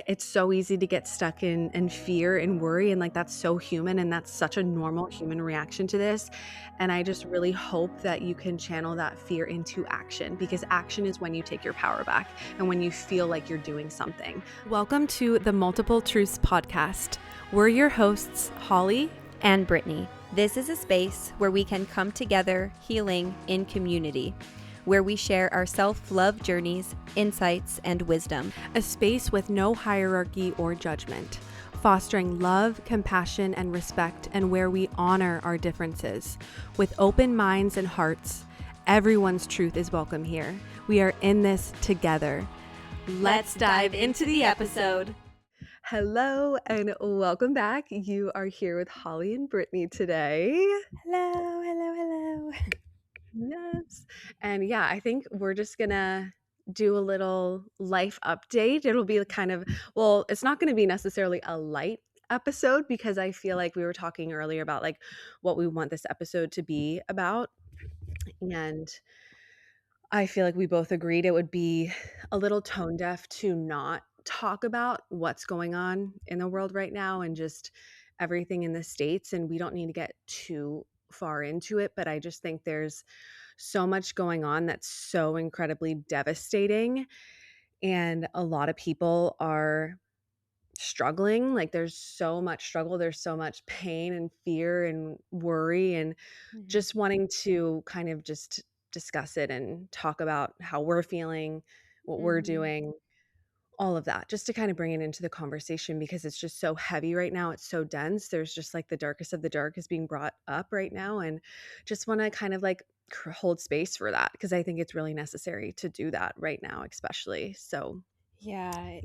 It's so easy to get stuck in fear and worry, and, like, that's so human, and that's such a normal human reaction to this, and I just really hope that you can channel that fear into action, because action is when you take your power back and when you feel like you're doing something. Welcome to the Multiple Truths podcast. We're your hosts, Holly and Brittany. This is a space where we can come together healing in community, where we share our self-love journeys, insights, and wisdom. A space with no hierarchy or judgment, fostering love, compassion, and respect, and where we honor our differences. With open minds and hearts, everyone's truth is welcome here. We are in this together. Let's dive into the episode. Hello and welcome back. You are here with Holly and Brittany today. Hello. Yes. And yeah, I think we're just gonna do a little life update. It'll be kind of, well, it's not going to be necessarily a light episode because I feel like we were talking earlier about like what we want this episode to be about. And I feel like we both agreed it would be a little tone deaf to not talk about what's going on in the world right now and just everything in the States. And we don't need to get too far into it, but I just think there's so much going on that's so incredibly devastating. And a lot of people are struggling. Like there's so much struggle, there's so much pain and fear and worry, and just wanting to kind of just discuss it and talk about how we're feeling, what we're doing, all of that, just to kind of bring it into the conversation because it's just so heavy right now. It's so dense. There's just like the darkest of the dark is being brought up right now. And just want to kind of like hold space for that because I think it's really necessary to do that right now, especially. So, yeah,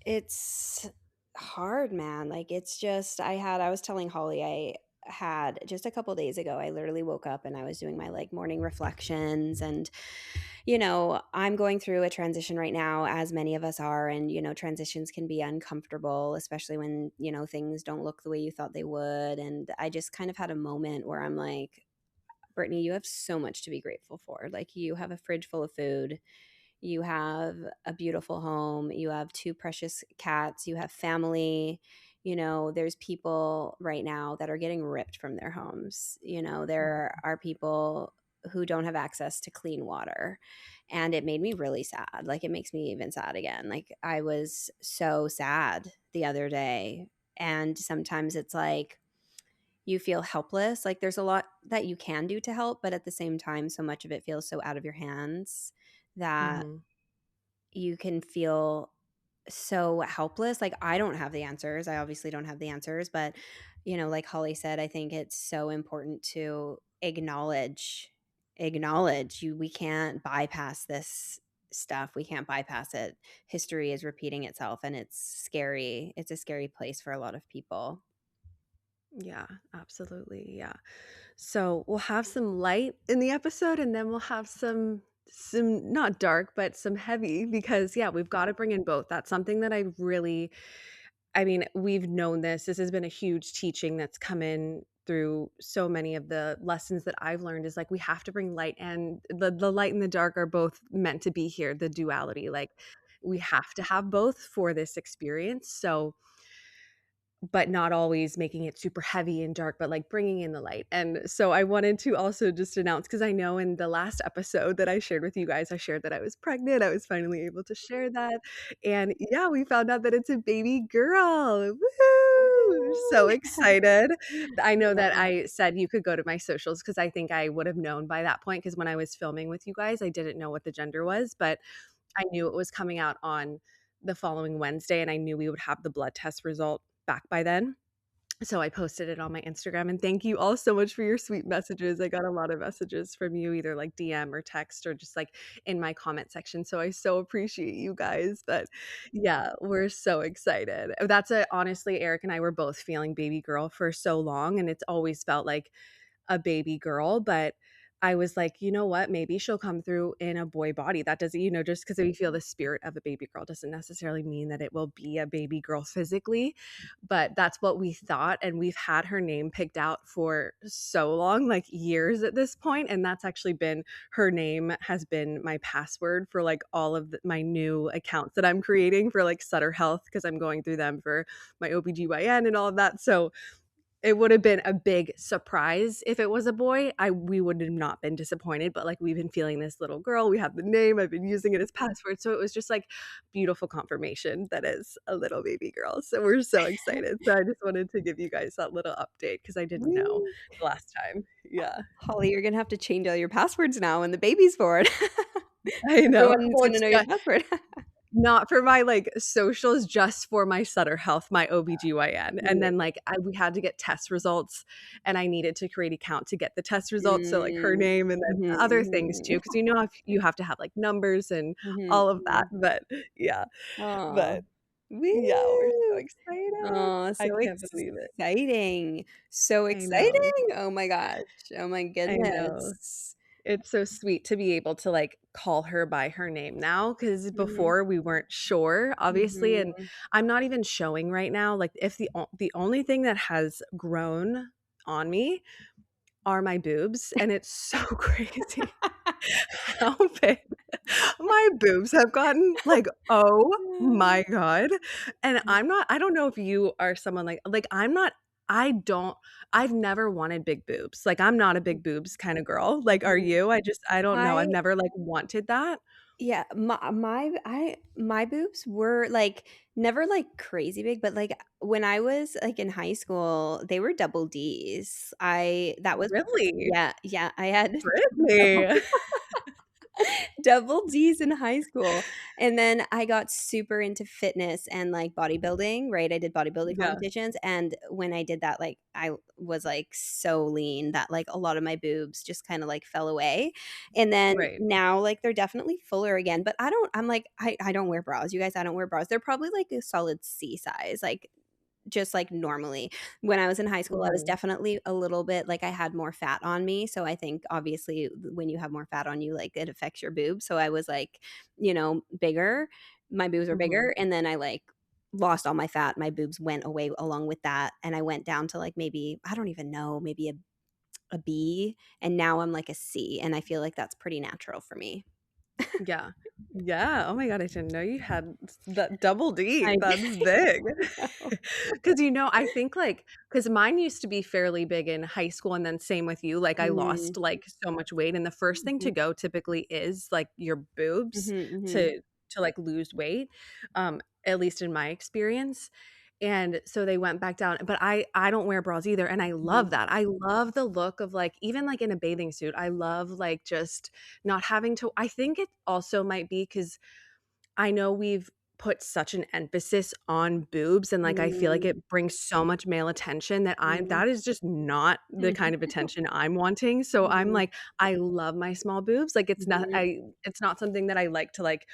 it's hard, man. Like it's just, I was telling Holly, I had just a couple days ago, I literally woke up and I was doing my like morning reflections and I'm going through a transition right now, as many of us are. And, transitions can be uncomfortable, especially when, things don't look the way you thought they would. And I just kind of had a moment where I'm like, Brittany, you have so much to be grateful for. Like, you have a fridge full of food. You have a beautiful home. You have two precious cats. You have family. There's people right now that are getting ripped from their homes. There are people who don't have access to clean water. And it made me really sad. Like, it makes me even sad again. Like, I was so sad the other day. And sometimes it's like you feel helpless. Like, there's a lot that you can do to help, but at the same time, so much of it feels so out of your hands that mhm. you can feel so helpless. Like, I don't have the answers. I obviously don't have the answers, but like Holly said, I think it's so important to acknowledge we can't bypass this stuff. We can't bypass it. History is repeating itself and it's scary. It's a scary place for a lot of people. Yeah, absolutely. Yeah. So we'll have some light in the episode and then we'll have some not dark, but some heavy because yeah, we've got to bring in both. That's something that I mean, we've known this. This has been a huge teaching that's come in through so many of the lessons that I've learned is like we have to bring light and the light and the dark are both meant to be here, the duality. Like we have to have both for this experience. So but not always making it super heavy and dark, but like bringing in the light. And so I wanted to also just announce, because I know in the last episode that I shared with you guys, I shared that I was pregnant. I was finally able to share that. And yeah, we found out that it's a baby girl. Woohoo! So excited. I know that Yeah. I said you could go to my socials because I think I would have known by that point. Because when I was filming with you guys, I didn't know what the gender was, but I knew it was coming out on the following Wednesday and I knew we would have the blood test result back by then. So I posted it on my Instagram and thank you all so much for your sweet messages. I got a lot of messages from you, either like DM or text or just like in my comment section. So I so appreciate you guys. But yeah, we're so excited. Honestly, Eric and I were both feeling baby girl for so long and it's always felt like a baby girl, but I was like, "You know what? Maybe she'll come through in a boy body." That doesn't, just because we feel the spirit of a baby girl doesn't necessarily mean that it will be a baby girl physically, but that's what we thought, and we've had her name picked out for so long, like years at this point, and that's actually been her name has been my password for, like, all of my new accounts that I'm creating for, like, Sutter Health because I'm going through them for my OBGYN and all of that, so it would have been a big surprise if it was a boy. We would have not been disappointed, but, like, we've been feeling this little girl, we have the name, I've been using it as password, so it was just, like, beautiful confirmation that is a little baby girl, so we're so excited. So I just wanted to give you guys that little update because I didn't know Woo. the last time. Yeah. Holly, you're gonna have to change all your passwords now when the baby's born. I know. Everyone's Well, gonna it's know your just password. not for my, like, socials, just for my Sutter Health, my OBGYN, and Yeah. then, like, we had to get test results, and I needed to create account to get the test results, so, like, her Mm. name and then Mhm, other things too, mhm. because if you have to have, like, numbers and Mhm, all of that, mhm. but yeah, Aw. but yeah, we're so Woo! excited. Oh, I so can't believe it. exciting. So I know, exciting! Oh my gosh. Oh my I know. goodness. It's so sweet to be able to, like, call her by her name now, because Mhm, before we weren't sure, obviously, and mhm. I'm not even showing right now, like, if the only thing that has grown on me are my boobs, and it's so crazy how big my boobs have gotten, like, oh my god, and I don't know if you are someone I'm not I don't I've never wanted big boobs, like, I'm not a big boobs kinda girl, like, are Mhm. you? I don't know, I I've never, like, wanted that. Yeah, my boobs were, like, never, like, crazy big, but, like, when I was, like, in high school, they were double Ds. I that was Really? Yeah, yeah, I had double Brittany. double Ds in high school, and then I got super into fitness and, like, bodybuilding, right? I did bodybuilding Yeah, competitions, and when I did that, like, I was, like, so lean that, like, a lot of my boobs just kinda, like, fell away, and then right. now, like, they're definitely fuller again, but I'm like, I don't wear bras, you guys, I don't wear bras. They're probably, like, a solid C size, like, just, like, normally. When I was in high school, I was Mhm. definitely a little bit like, I had more fat on me, so I think, obviously, when you have more fat on you, like, it affects your boobs, so I was, like, bigger. My boobs were Mhm. bigger, and then I, like, lost all my fat, my boobs went away along with that, and I went down to, like, maybe I don't even know, maybe a B, and now I'm, like, a C, and I feel like that's pretty natural for me. Yeah. Yeah, oh my god, I didn't know you had that double D, I that's big. know. Because I think, like, because mine used to be fairly big in high school, and then same with you, like, I Mm, lost, like, so much weight, and the first thing to mhm, go typically is, like, your boobs mhm, mhm, to, like, lose weight, at least in my experience, and so they went back down, but I don't wear bras either, and I love mhm, that. I love the look of, like, even, like, in a bathing suit, I love, like, just not having to I think it also might be because I know we've put such an emphasis on boobs, and, like, I feel like mm, it brings so much male attention that mm, that is just not the kind of attention I'm wanting, so I'm mhm, like, I love my small boobs, like, mhm. it's not something that I like to, like,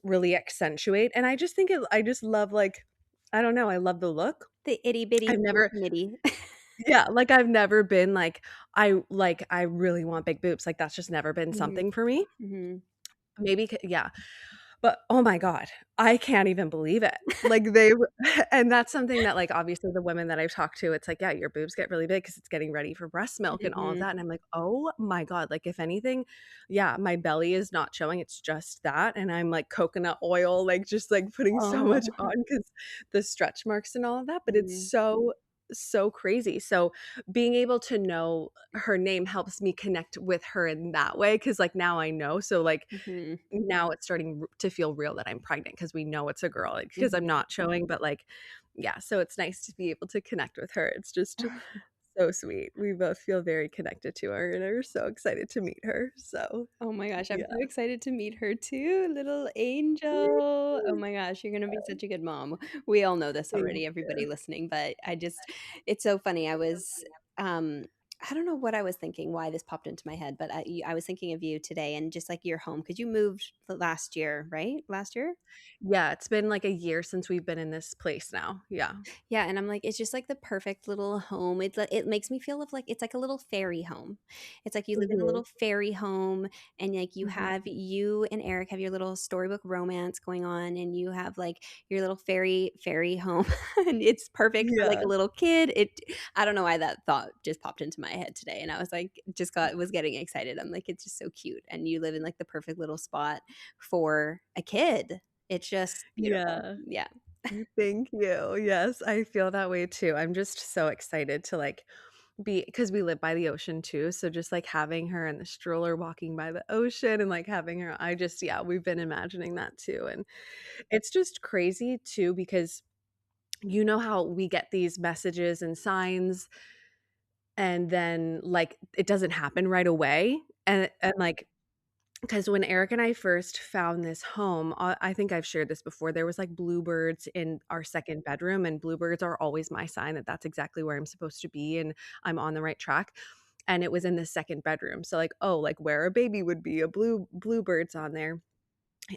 really accentuate, and I just think I just love, like I don't know, I love the look. The itty bitty I've never titty mitty. Yeah, like, I've never been I really want big boobs, like, that's just never been Mhm, something for me. mhm. Maybe c yeah. But, oh my god, I can't even believe it. Like, they w and that's something that, like, obviously the women that I've talked to, it's like, "Yeah, your boobs get really big because it's getting ready for breast milk and all of Mhm. that," and I'm like, "Oh my god," like, if anything, yeah, my belly is not showing, it's just that, and I'm, like, coconut oil, like, just, like, putting so much Oh. on because the stretch marks and all of that, but it's Mhm, so, so crazy. So, being able to know her name helps me connect with her in that way because, like, now I know, so, like, mhm, now it's starting to feel real that I'm pregnant because we know it's a girl, like, because I'm mhm. not showing, but, like, yeah, so it's nice to be able to connect with her. It's just so sweet. We both feel very connected to her and are so excited to meet her. So, Oh my gosh, I'm yeah. so excited to meet her too, little angel. Oh my gosh, you're gonna be such a good mom. We all know this Thank already, everybody you. listening, but it's so funny. Um I don't know what I was thinking, why this popped into my head, but I was thinking of you today and just like your home because you moved last year, right? Last year? Yeah, it's been like a year since we've been in this place now. Yeah. Yeah, and I'm like, it's just like the perfect little home. It makes me feel of like it's like a little fairy home. It's like you live in a Mhm. little fairy home, and like Mhm. you and Eric have your little storybook romance going on, and you have like your little fairy home, and it's perfect for like Yeah. a little kid. I don't know why that thought just popped into my head today, and I was like, just got was getting excited. I'm like, it's just so cute, and you live in like the perfect little spot for a kid. It's just beautiful. Yeah. Yeah. Thank you. Yes, I feel that way too. I'm just so excited to like be because we live by the ocean too. So just like having her in the stroller walking by the ocean and like having her, I just, yeah, we've been imagining that too. And it's just crazy too because you know how we get these messages and signs and then like it doesn't happen right away. And like because when Eric and I first found this home, I think I've shared this before, there was, like, bluebirds in our 2nd bedroom, and bluebirds are always my sign that that's exactly where I'm supposed to be and I'm on the right track, and it was in the 2nd bedroom, so, like, oh, like, where a baby would be, a bluebird's on there,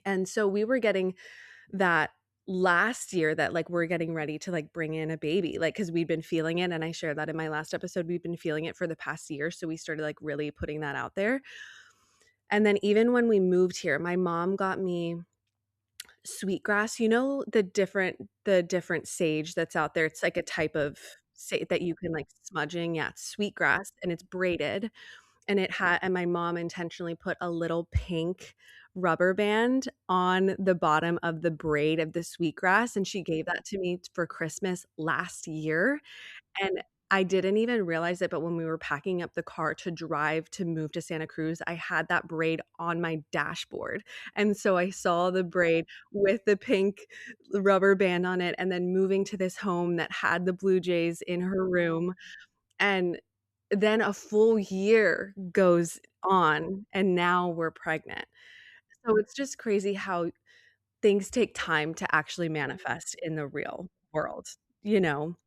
and so we were getting that last year that, like, we're getting ready to, like, bring in a baby, like, because 'cause we'd been feeling it, and I shared that in my last episode, we've been feeling it for the past year, so we started, like, really putting that out there. And then even when we moved here, my mom got me sweetgrass. You know the different sage that's out there? It's like a type of sa that you can, like, smudging. Yeah, it's sweetgrass, and it's braided, and my mom intentionally put a little pink rubber band on the bottom of the braid of the sweetgrass, and she gave that to me for Christmas last year. And I didn't even realize it, but when we were packing up the car to drive to move to Santa Cruz, I had that braid on my dashboard, and so I saw the braid with the pink rubber band on it, and then moving to this home that had the blue jays in her room, and then a full year goes on, and now we're pregnant. So it's just crazy how things take time to actually manifest in the real world, you know?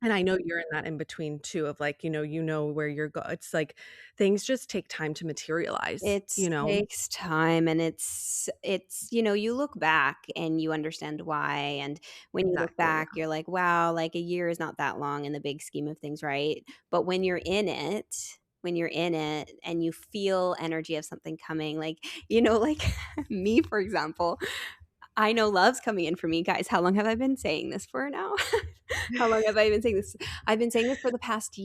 And I know you're in that in between too of like, where you're it's like things just take time to materialize, It you know? takes time and it's you look back and you understand why, and when you look Exactly, back, yeah. you're like, "Wow, like, a year is not that long in the big scheme of things," right? But when you're in it and you feel energy of something coming, like, like me, for example, I know love's coming in for me. Guys, how long have I been saying this for now? How long have I been saying this? I've been saying this for the past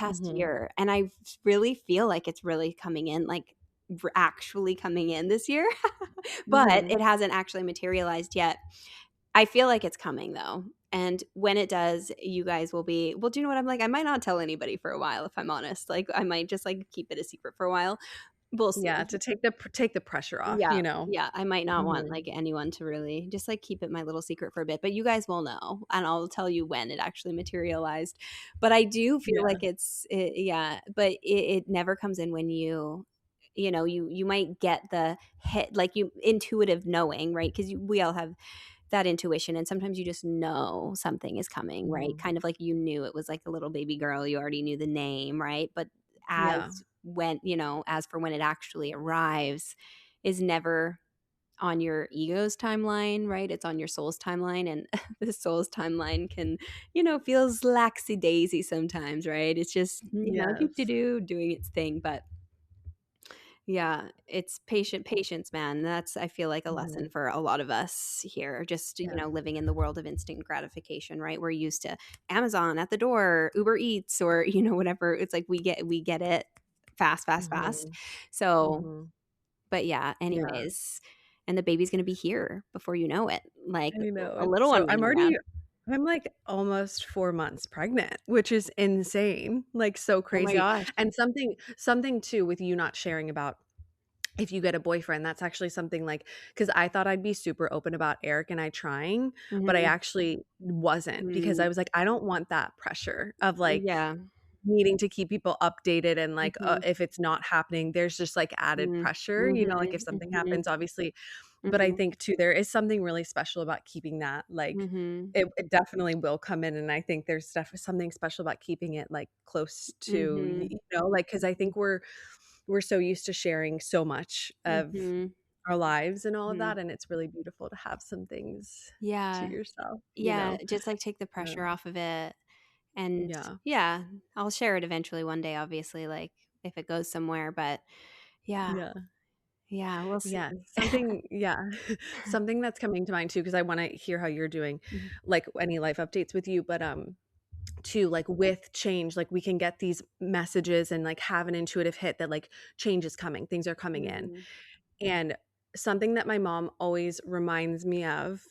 Mhm. year, and I really feel like it's really coming in, like, actually coming in this year, but Mhm. it hasn't actually materialized yet. I feel like it's coming though, and when it does, you guys will be well, do you know what I'm like? I might not tell anybody for a while, if I'm honest. Like, I might just, like, keep it a secret for a while. We'll Yeah, see. to take the pressure off, Yeah, you know? yeah, I might not want, Mhm. like, anyone to really just, like, keep it my little secret for a bit, but you guys will know, and I'll tell you when it actually materialized. But I do feel Yeah. like yeah, but it never comes in when you might get the hit like, you intuitive knowing, right? 'Cause we all have that intuition, and sometimes you just know something is coming, right? Mhm. Kind of like you knew it was like a little baby girl, you already knew the name, right? But Yeah. as for when it actually arrives is never on your ego's timeline, right? It's on your soul's timeline, and the soul's timeline can, feels laxy daisy sometimes, right? It's just, do do Yes. do doing its thing, but yeah, it's patience, man. That's I feel like a lesson Mhm. for a lot of us here, just, Yeah. living in the world of instant gratification, right? We're used to Amazon at the door, Uber Eats, or, whatever. It's like we get it fast, fast, fast. Mhm. So, Mhm. but yeah, Yeah. anyways, and the baby's gonna be here before you know it. Like I know, a it's little one so running around. I'm, like, almost 4 months pregnant, which is insane, like, so Oh my crazy, gosh. and something too with you not sharing about if you get a boyfriend, that's actually something, like, because I thought I'd be super open about Eric and I trying, but I Mhm. actually wasn't because Mm, I was like, "I don't want that pressure of, like, yeah. needing to keep people updated and, like, Mhm. if it's not happening, there's just, like, added Mm. pressure, Mhm. like, if something Mhm. happens, obviously but I Mhm. think too there is something really special about keeping that, like, Mhm. it definitely will come in, and I think there's something special about keeping it, like, close to Mhm. like, because I think we're so used to sharing so much of Mhm. our lives and all of Mhm. that, and it's really beautiful to have some things to Yeah. yourself, you Yeah, know? just, like, take the Yeah. pressure off of it, and Yeah. yeah, I'll share it eventually one day, obviously, like, if it goes somewhere, but yeah, Yeah. yeah, we'll see. Yeah, something yeah. Something that's coming to mind too, because I wanna hear how you're doing, Mhm. like, any life updates with you, but, too, like, with change, like, we can get these messages and, like, have an intuitive hit that, like, change is coming, things are coming in, Mhm. and something that my mom always reminds me of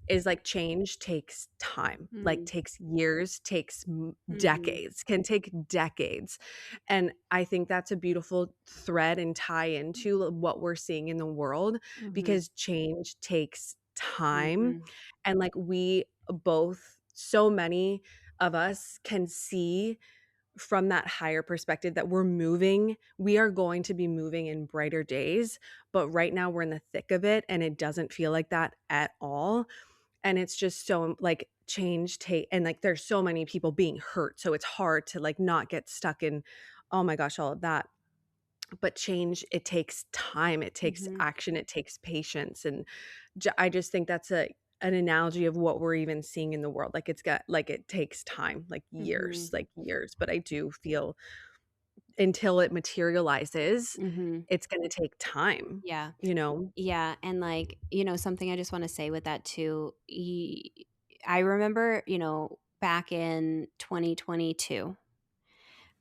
is, like, change takes time, like, Mm. takes years, takes Mhm. decades, can take decades, and I think that's a beautiful thread and tie into what we're seeing in the world Mhm. because change takes time, Mhm. and, like, we both so many of us can see from that higher perspective that we are going to be moving in brighter days, but right now we're in the thick of it, and it doesn't feel like that at all, and it's just so, like, change take and, like, there's so many people being hurt, so it's hard to, like, not get stuck in, oh my gosh, all of that, but change, it takes time, it takes Mhm. action, it takes patience, and I just think that's an analogy of what we're even seeing in the world, like, it takes time, Mhm. like, years, but I do feel until it materializes, Mhm. it's gonna take time, Yeah. you know? Yeah, and, like, something I just wanna say with that too, I remember, back in 2022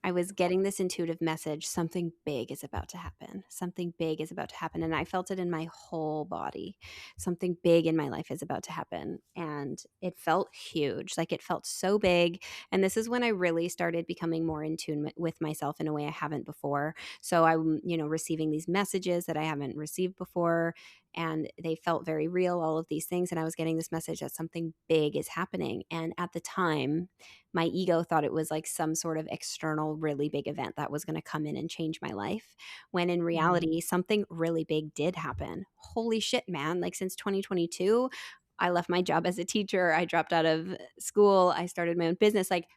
I was getting this intuitive message, something big is about to happen. Something big is about to happen. And I felt it in my whole body. Something big in my life is about to happen. And it felt huge. Like it felt so big. And this is when I really started becoming more in tune with myself in a way I haven't before. So I'm, receiving these messages that I haven't received before. And they felt very real, all of these things. And I was getting this message that something big is happening. And at the time, my ego thought it was like some sort of external, really big event that was going to come in and change my life. When in Mhm, reality, something really big did happen. Holy shit, man. Like since 2022, I left my job as a teacher. I dropped out of school. I started my own business. Like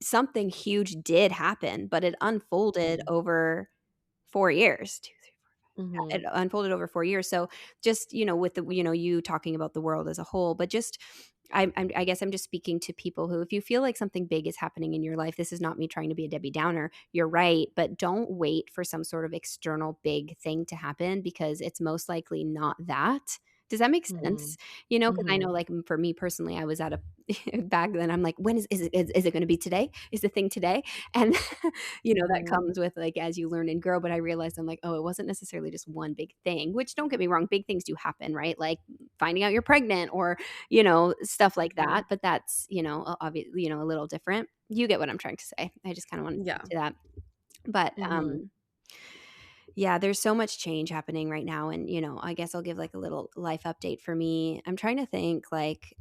something huge did happen, but it unfolded mhm, over 4 years. It mhm, unfolded over 4 years. So just, with the you talking about the world as a whole, but just I guess I'm just speaking to people who if you feel like something big is happening in your life, this is not me trying to be a Debbie Downer. You're right, but don't wait for some sort of external big thing to happen because it's most likely not that. Does that make sense? mhm, Because I know mhm, like for me personally, I was at a back then I'm like, when is it going to be today? Is the thing today? And that mhm, comes with, like, as you learn and grow, but I realized I'm like, "Oh, it wasn't necessarily just one big thing," which don't get me wrong, big things do happen, right? Like, finding out you're pregnant or, stuff like mhm. that, but that's, a little different. You get what I'm trying to say. I just kinda wanted to speak Yeah, to that. But, mhm, yeah, there's so much change happening right now, and, I guess I'll give, like, a little life update for me. I'm trying to think, like,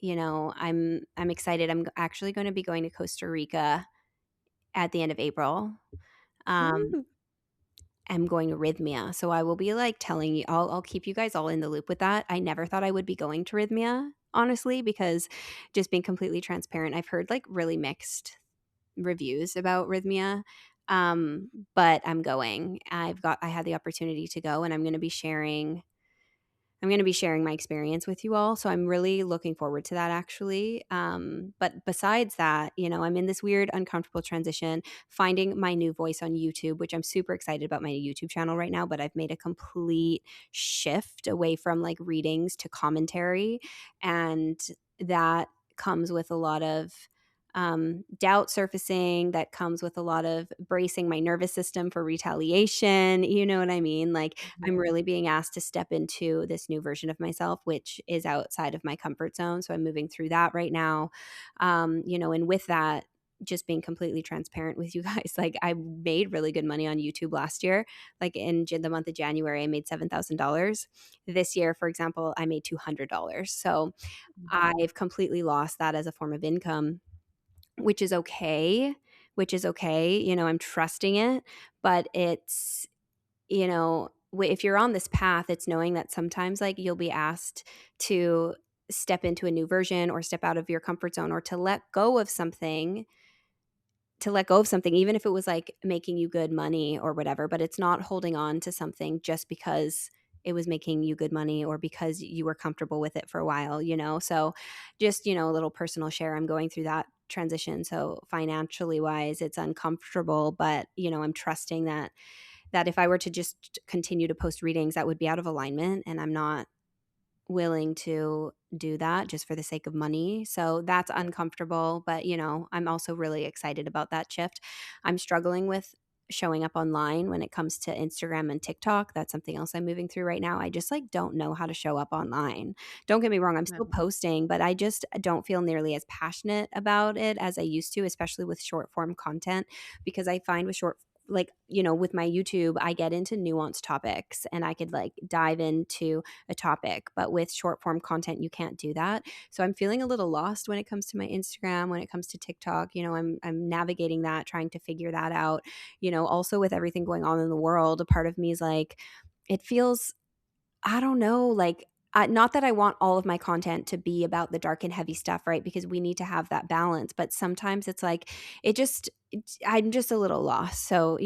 I'm excited. Actually gonna be going to Costa Rica at the end of April. Um Woo, am going to Rhythmia. So I will be like telling you, I'll keep you guys all in the loop with that. I never thought I would be going to Rhythmia, honestly, because just being completely transparent, I've heard like really mixed reviews about Rhythmia. But I'm going. I had the opportunity to go and I'm going to be sharing my experience with you all. So I'm really looking forward to that actually. But besides that, I'm in this weird, uncomfortable transition, finding my new voice on YouTube, which I'm super excited about my YouTube channel right now. But I've made a complete shift away from like readings to commentary. And that comes with a lot of doubt surfacing, that comes with a lot of bracing my nervous system for retaliation. You know what I mean? Like, I'm mhm, really being asked to step into this new version of myself, which is outside of my comfort zone. So I'm moving through that right now. And with that, just being completely transparent with you guys, like I made really good money on YouTube last year. Like in the month of January, I made $7,000. This year, for example, I made $200. So mhm, I've completely lost that as a form of income, which is okay. Which is okay. I'm trusting it, but it's, you know, if you're on this path, it's knowing that sometimes like you'll be asked to step into a new version or step out of your comfort zone or to let go of something, even if it was like making you good money or whatever, but it's not holding on to something just because it was making you good money or because you were comfortable with it for a while, you know? So just, a little personal share. I'm going through that transition. So financially wise, it's uncomfortable, but I'm trusting that if I were to just continue to post readings, that would be out of alignment. And I'm not willing to do that just for the sake of money. So that's uncomfortable, but I'm also really excited about that shift. I'm struggling with showing up online when it comes to Instagram and TikTok. That's something else I'm moving through right now. I just like don't know how to show up online. Don't get me wrong, I'm Yeah. still posting, but I just don't feel nearly as passionate about it as I used to, especially with short form content because I find with with my YouTube, I get into nuanced topics and I could like dive into a topic, but with short form content you can't do that. So I'm feeling a little lost when it comes to my Instagram, when it comes to TikTok. I'm navigating that, trying to figure that out. Also with everything going on in the world, a part of me is like it feels, I don't know, like not that I want all of my content to be about the dark and heavy stuff, right? Because we need to have that balance. But sometimes it's like, I'm just a little lost. So,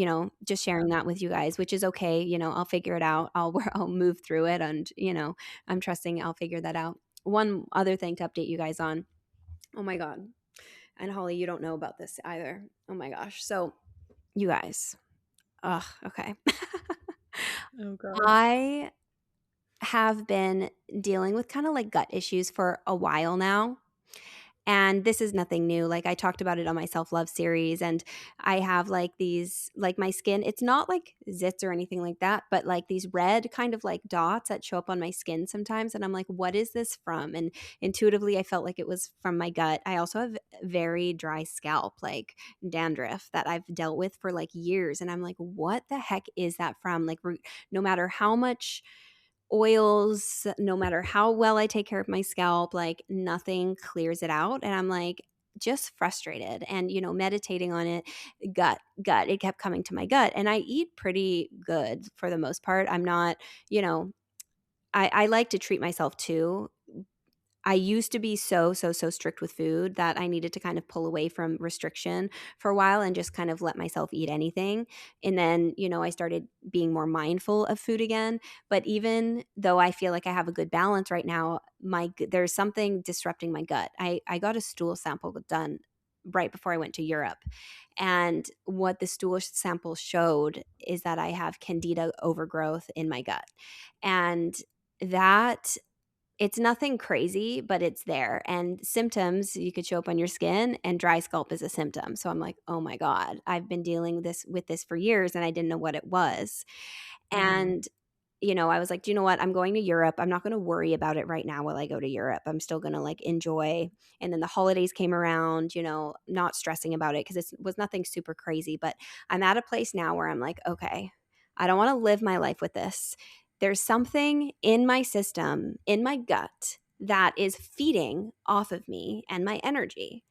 just sharing that with you guys, which is okay. I'll figure it out. I'll move through it. And, I'm trusting I'll figure that out. One other thing to update you guys on. Oh my God. And Holly, you don't know about this either. Oh my gosh. So, you guys. Ugh, okay. Oh god. I have been dealing with kind of like gut issues for a while now. And this is nothing new. Like I talked about it on my self-love series and I have like these like my skin, it's not like zits or anything like that, but like these red kind of like dots that show up on my skin sometimes and I'm like what is this from? And intuitively I felt like it was from my gut. I also have very dry scalp, like dandruff that I've dealt with for like years and I'm like what the heck is that from? Like no matter how much oils, no matter how well I take care of my scalp, like nothing clears it out. And I'm like, just frustrated and meditating on it, gut it kept coming to my gut and I eat pretty good for the most part. I'm not, you know I like to treat myself too. I used to be so strict with food that I needed to kind of pull away from restriction for a while and just kind of let myself eat anything. And then, I started being more mindful of food again. But even though I feel like I have a good balance right now, there's something disrupting my gut. I got a stool sample done right before I went to Europe. And what the stool sample showed is that I have candida overgrowth in my gut. And that it's nothing crazy, but it's there. And symptoms, you could show up on your skin, and dry scalp is a symptom. So I'm like, oh my God, I've been dealing with this for years and I didn't know what it was. Mhm. And, I was like, do you know what? I'm going to Europe. I'm not going to worry about it right now while I go to Europe. I'm still going to like enjoy. And then the holidays came around, not stressing about it because it was nothing super crazy. But I'm at a place now where I'm like, okay, I don't want to live my life with this. There's something in my system, in my gut, that is feeding off of me and my energy.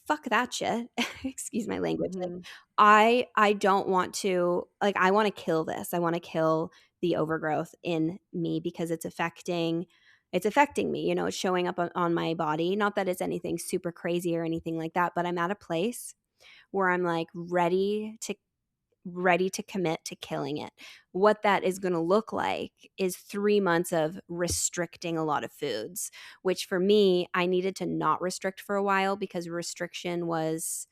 Fuck that shit. Excuse my language. Like Mhm. I don't want to like I want to kill this. I want to kill the overgrowth in me because it's affecting me, it's showing up on my body. Not that it's anything super crazy or anything like that, but I'm at a place where I'm like ready to commit to killing it. What that is going to look like is 3 months of restricting a lot of foods, which for me, I needed to not restrict for a while because restriction was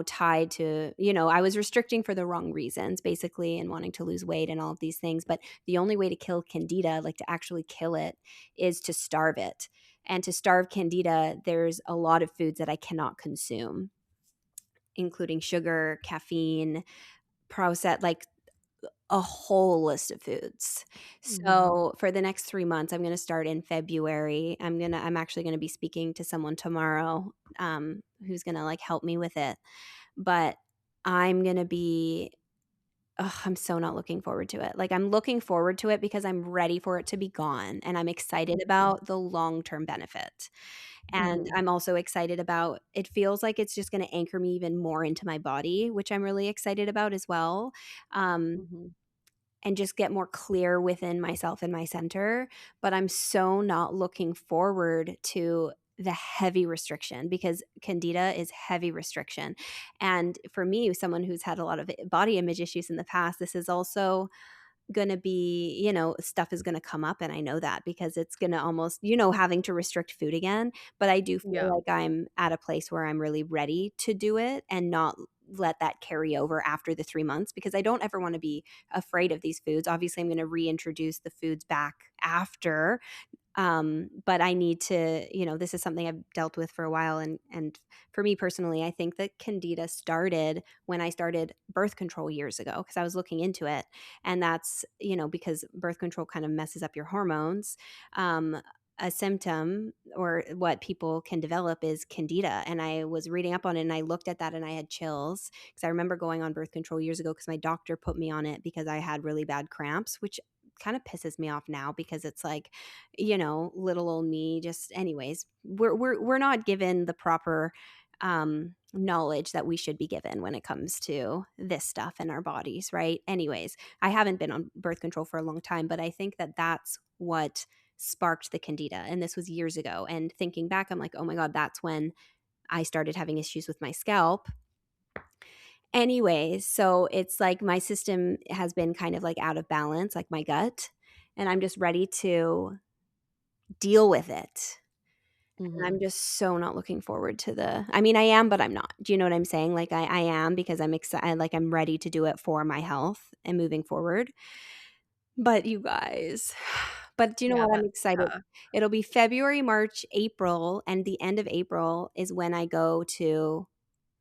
tied to, I was restricting for the wrong reasons, basically, and wanting to lose weight and all of these things. But the only way to kill candida, like to actually kill it, is to starve it. And to starve candida, there's a lot of foods that I cannot consume, including sugar, caffeine, processed, like a whole list of foods. Mhm. So for the next 3 months, I'm going to start in February. I'm actually going to be speaking to someone tomorrow, who's going to like help me with it. But I'm going to be ugh, I'm so not looking forward to it. Like I'm looking forward to it because I'm ready for it to be gone and I'm excited Mhm. about the long-term benefit. And Mhm. I'm also excited about it feels like it's just going to anchor me even more into my body, which I'm really excited about as well. Um Mhm. and just get more clear within myself and my center, but I'm so not looking forward to the heavy restriction because candida is heavy restriction. And for me, someone who's had a lot of body image issues in the past, this is also gonna be, stuff is gonna come up, and I know that because it's gonna almost, having to restrict food again, but I do feel Yeah. like I'm at a place where I'm really ready to do it and not let that carry over after the 3 months because I don't ever wanna be afraid of these foods. Obviously, I'm gonna reintroduce the foods back after, but I need to, this is something I've dealt with for a while. And for me personally, I think that candida started when I started birth control years ago because I was looking into it. And that's, because birth control kind of messes up your hormones. A symptom or what people can develop is candida. And I was reading up on it and I looked at that and I had chills because I remember going on birth control years ago because my doctor put me on it because I had really bad cramps, which kind of pisses me off now because it's like, little old me. Just, anyways, we're not given the proper knowledge that we should be given when it comes to this stuff in our bodies, right? Anyways, I haven't been on birth control for a long time, but I think that that's what sparked the candida. And this was years ago. And thinking back, I'm like, oh my God, that's when I started having issues with my scalp. Anyways, so it's like my system has been kind of like out of balance, like my gut, and I'm just ready to deal with it. And I'm Mhm. just so not looking forward to I mean, I am, but I'm not. Do you know what I'm saying? Like I am because I'm excited, like I'm ready to do it for my health and moving forward. But you guys, but do you know Yeah, what? I'm that's excited. tough. It'll be February, March, April, and the end of April is when I go to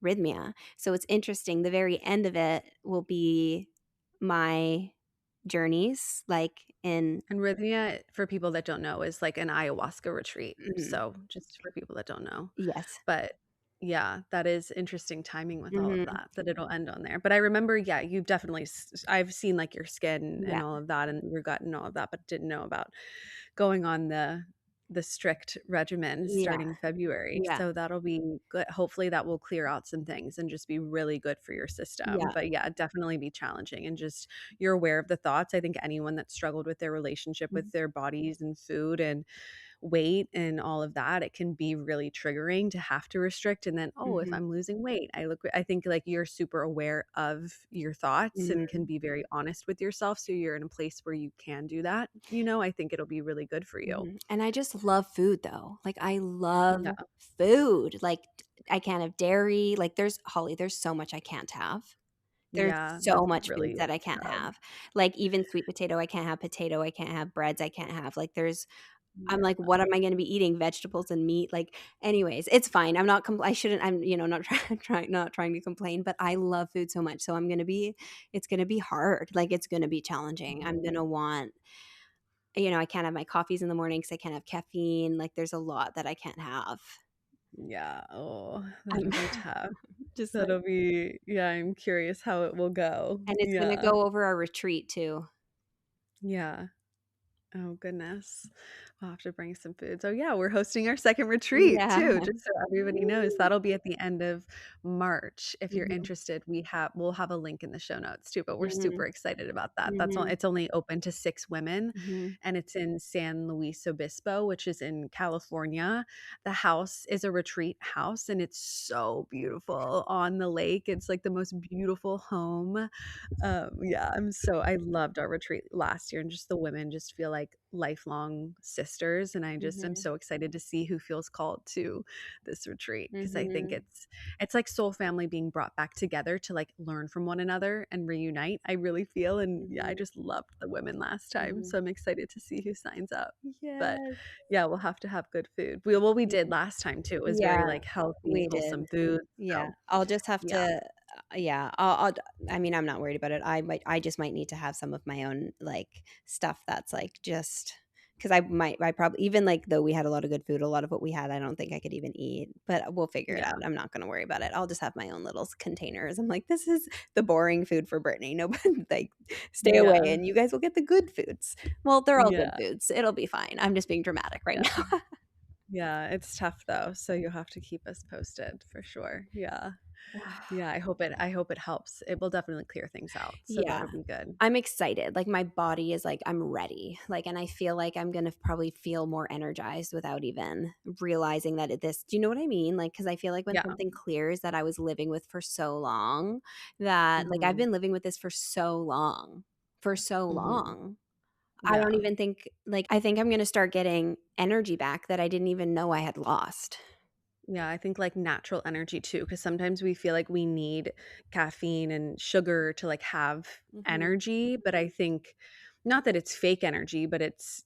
Rhythmia. So it's interesting. The very end of it will be my journeys, like in And Rhythmia, for people that don't know, is like an ayahuasca retreat. mhm, So just for people that don't know. yes. But yeah, that is interesting timing with all of Mhm. that it'll end on there. But I remember, yeah, you definitely I've seen like your skin and Yeah. all of that and your gut and all of that, but didn't know about going on the strict regimen Yeah. starting February. Yeah. So that'll be good. Hopefully that will clear out some things and just be really good for your system. Yeah. But yeah, definitely be challenging and just you're aware of the thoughts. I think anyone that struggled with their relationship Mhm. with their bodies and food and weight and all of that, it can be really triggering to have to restrict. And then, oh, if Mhm. I'm losing weight, I think like you're super aware of your thoughts and Mhm. can be very honest with yourself. So you're in a place where you can do that. I think it'll be really good for you. Mhm. And I just love food though. Like I love Yeah. food. Like I can't have dairy. Like there's so much I can't have. There's Yeah. so That's much foods really that I can't tough. have. Like even sweet potato, I can't have breads, I can't have. Like I'm like, Yeah. what am I gonna be eating? Vegetables and meat. Like, anyways, it's fine. I'm not I shouldn't I'm, not not trying to complain, but I love food so much. So it's gonna be hard. Like it's gonna be challenging. I'm Mhm. gonna want I can't have my coffees in the morning because I can't have caffeine. Like there's a lot that I can't have. Yeah. Oh, I'm that'll be tough. just like That'll be, yeah, I'm curious how it will go. and it's gonna Yeah. go over our retreat too. Yeah. Oh, goodness. We'll have to bring some food. So, yeah, we're hosting our second retreat Yeah. too, just so everybody knows. Woo. That'll be at the end of March. If you're Mhm. interested, we'll have a link in the show notes too, but we're super Mhm. excited about that. Mhm. It's only open to 6 women, Mhm. and it's in San Luis Obispo, which is in California. The house is a retreat house, and it's so beautiful on the lake. It's like the most beautiful home. Yeah, I loved our retreat last year and just the women just feel like lifelong sisters. And I just am Mhm. so excited to see who feels called to this retreat because I think Mhm. it's like soul family being brought back together to like learn from one another and reunite. I really feel. And yeah, I Mhm. just loved the women last time. Mhm. So I'm excited to see who signs up. But Yes. yeah, we'll have to have good food. We Yeah. did last time too. It was very Yeah, like healthy, we did. wholesome food. Yeah, So I'll just have yeah. to yeah, I mean, I'm not worried about it. I just might need to have some of my own, like, stuff that's, like, just because I probably even, like, though we had a lot of good food, a lot of what we had, I don't think I could even eat, but we'll figure it Yeah. out. I'm not gonna worry about it. I'll just have my own little containers. I'm like, "This is the boring food for Brittany. Nobody like, stay away, Yeah. and you guys will get the good foods." Well, they're all good Yeah. foods. It'll be fine. I'm just being dramatic right Yeah. now. Yeah, it's tough though, so you'll have to keep us posted for sure. Yeah. Yeah, I hope it helps. It will definitely clear things out, so Yeah. that'll be good. I'm excited. Like my body is like, I'm ready. Like, and I feel like I'm going to probably feel more energized without even realizing that do you know what I mean? Like, cause I feel like when Yeah. something clears that I was living with for so long, that like I've Mhm. been living with this for so Mhm. long. I don't Yeah. even think, like, I think I'm going to start getting energy back that I didn't even know I had lost. Yeah, I think, like, natural energy too, because sometimes we feel like we need caffeine and sugar to, like, have Hmm. energy, but I think not that it's fake energy, but it's,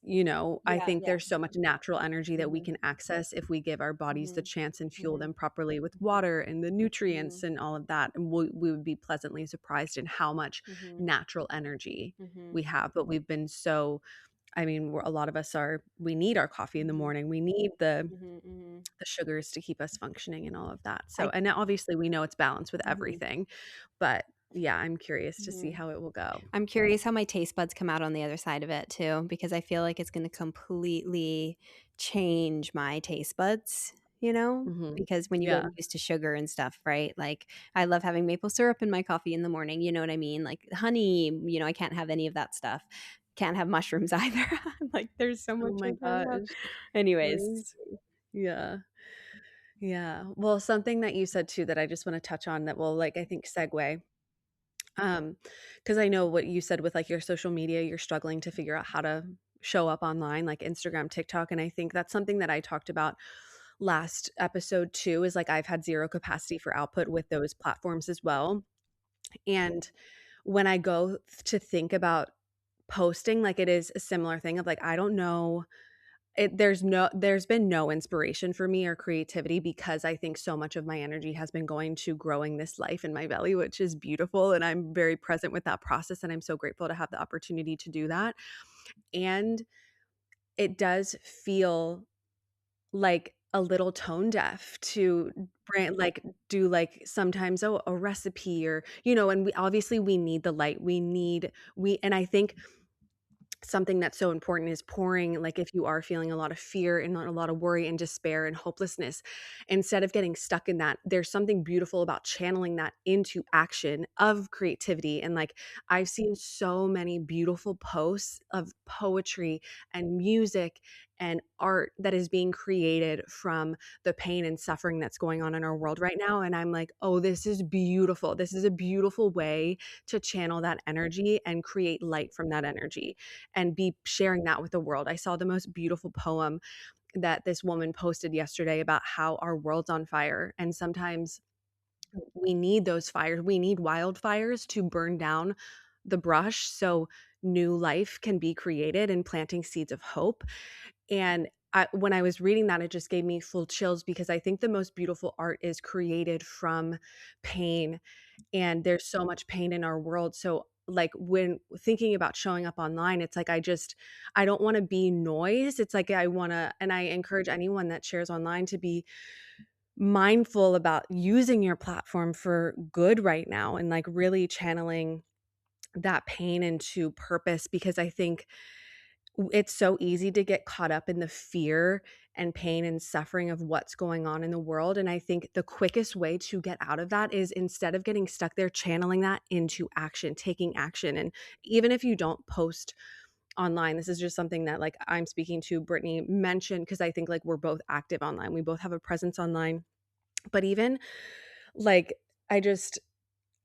I Yeah. think Yeah. there's so much natural energy that we Hmm. can access if we give our bodies the Hmm. chance and fuel Hmm. them properly with water and the Hmm. nutrients and all of that, and we would be pleasantly surprised in how much Hmm. natural energy Hmm. we have, but we've been so I mean, a lot of us are we need our coffee in the Hmm. morning. We need the Hmm. Hmm. sugars to keep us functioning and all of that. So, I and now obviously we know it's balanced with mhm, everything, but yeah, I'm curious to see mhm. how it will go. I'm curious how my taste buds come out on the other side of it too, because I feel like it's gonna completely change my taste buds, you know? Mhm. Because when you get Yeah. used to sugar and stuff, right? Like, I love having maple syrup in my coffee in the morning, you know what I mean? Like, honey, I can't have any of that stuff. Can't have mushrooms either. Like, there's so Oh much my I can't have. gosh. Anyways. Crazy. Yeah. Yeah. Well, something that you said too that I just want to touch on that will like I think segue. Um, because I know what you said with like your social media, you're struggling to figure out how to show up online, like Instagram, TikTok. And I think that's something that I talked about last episode too, is like I've had zero capacity for output with those platforms as well. And when I go to think about posting, like it is a similar thing of like, I don't know there's been no inspiration for me or creativity because I think so much of my energy has been going to growing this life in my belly, which is beautiful, and I'm very present with that process, and I'm so grateful to have the opportunity to do that, and it does feel like a little tone deaf to like do like sometimes a recipe or and we obviously we need the light we and I think something that's so important is pouring like if you are feeling a lot of fear and a lot of worry and despair and hopelessness, instead of getting stuck in that, there's something beautiful about channeling that into action of creativity. And like I've seen so many beautiful posts of poetry and music and art that is being created from the pain and suffering that's going on in our world right now, and I'm like, oh, this is beautiful. This is a beautiful way to channel that energy and create light from that energy and be sharing that with the world. I saw the most beautiful poem that this woman posted yesterday about how our world's on fire. And sometimes we need those fires. We need wildfires to burn down the brush so new life can be created and planting seeds of hope. And when I was reading that, it just gave me full chills because I think the most beautiful art is created from pain, and there's so much pain in our world. So like when thinking about showing up online, it's like I don't want to be noise. It's like I want to, and I encourage anyone that shares online to be mindful about using your platform for good right now and like really channeling that pain into purpose, because I think it's so easy to get caught up in the fear and pain and suffering of what's going on in the world. And I think the quickest way to get out of that is, instead of getting stuck there, channeling that into action, taking action. And even if you don't post online, this is just something that like I'm speaking to Brittany mentioned, because I think like we're both active online. We both have a presence online. But even like I just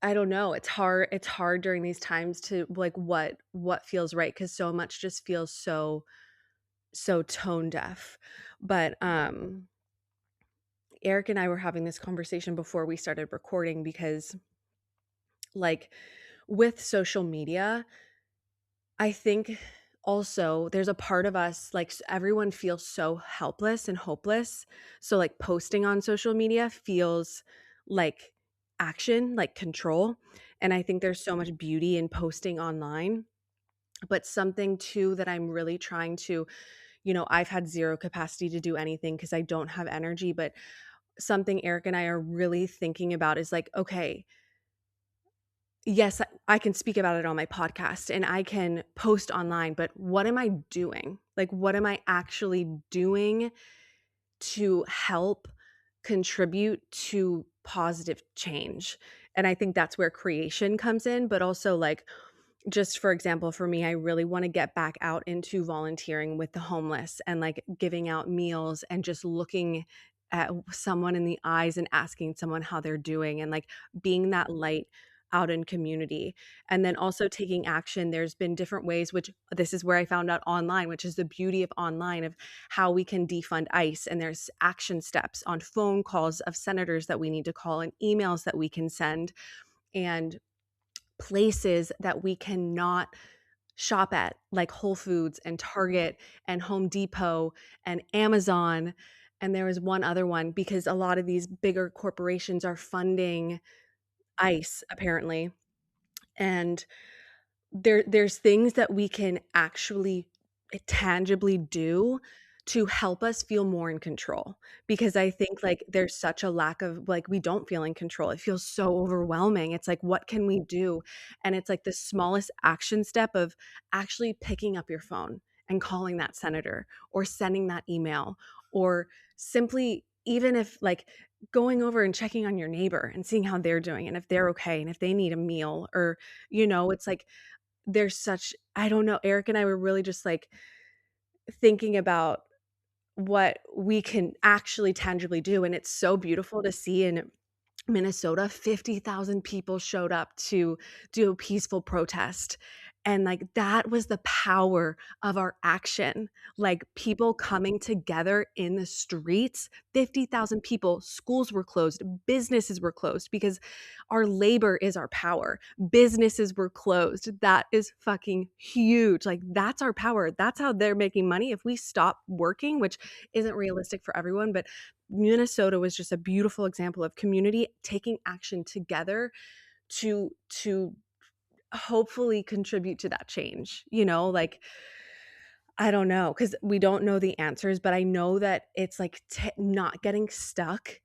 I don't know, it's hard during these times to like what feels right, cuz so much just feels so tone deaf. But Eric and I were having this conversation before we started recording, because like with social media, I think also there's a part of us like everyone feels so helpless and hopeless. So like posting on social media feels like action, like control. And I think there's so much beauty in posting online. But something too that I'm really trying to, I've had zero capacity to do anything because I don't have energy. But something Eric and I are really thinking about is like, okay, yes, I can speak about it on my podcast and I can post online, but what am I doing? Like, what am I actually doing to help contribute to positive change. And I think that's where creation comes in, but also like just for example, for me, I really want to get back out into volunteering with the homeless and like giving out meals and just looking at someone in the eyes and asking someone how they're doing and like being that light out in community. And then also taking action. There's been different ways, which this is where I found out online, which is the beauty of online of how we can defund ICE. And there's action steps on phone calls of senators that we need to call and emails that we can send. And places that we cannot shop at, like Whole Foods and Target and Home Depot and Amazon. And there was one other one because a lot of these bigger corporations are funding ICE apparently. And there's things that we can actually tangibly do to help us feel more in control, because I think, like, there's such a lack of like, we don't feel in control. It feels so overwhelming. It's like, what can we do? And it's like the smallest action step of actually picking up your phone and calling that senator or sending that email, or simply even if like going over and checking on your neighbor and seeing how they're doing and if they're okay and if they need a meal, or it's like there's such, I don't know, Eric and I were really just like thinking about what we can actually tangibly do, and it's so beautiful to see in Minnesota, 50,000 people showed up to do a peaceful protest. And like that was the power of our action. Like people coming together in the streets, 50,000 people, schools were closed, businesses were closed because our labor is our power. Businesses were closed. That is fucking huge. Like that's our power. That's how they're making money. If we stop working, which isn't realistic for everyone, but Minnesota was just a beautiful example of community taking action together to hopefully contribute to that change. Like I don't know, cuz we don't know the answers, but I know that it's like not getting stuck,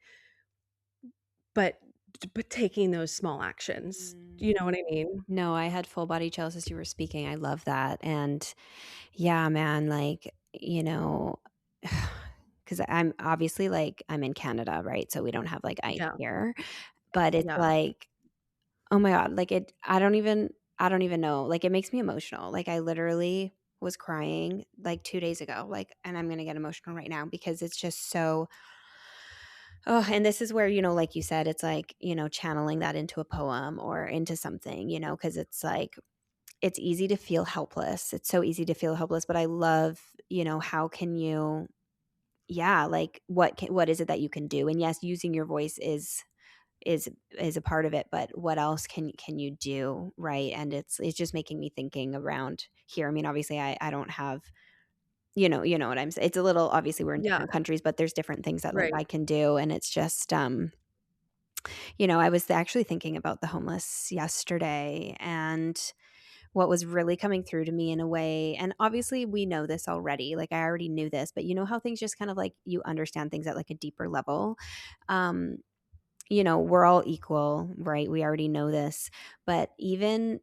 but taking those small actions. Do Mm. you know what I mean? No, I had full body chills as you were speaking. I love that. And yeah, man, like, because I'm obviously like, I'm in Canada, right? So we don't have like ice Yeah. here, but it's Yeah. like, oh my God, like I don't even know. Like it makes me emotional. Like I literally was crying like 2 days ago, like, and I'm going to get emotional right now because it's just so, oh, and this is where, like you said, it's like, channeling that into a poem or into something, because it's like, it's easy to feel helpless. It's so easy to feel helpless, but I love, how can you, yeah, like what is it that you can do? And yes, using your voice is is a part of it, but what else can you do, right? And it's just making me thinking around here. I mean, obviously I don't have, you know what I'm saying. It's a little, obviously we're in Yeah. different countries, but there's different things that like Right. I can do, and it's just I was actually thinking about the homeless yesterday, and what was really coming through to me in a way, and obviously we know this already, like I already knew this, but you know how things just kind of like you understand things at like a deeper level. Um, we're all equal, right? We already know this. But even,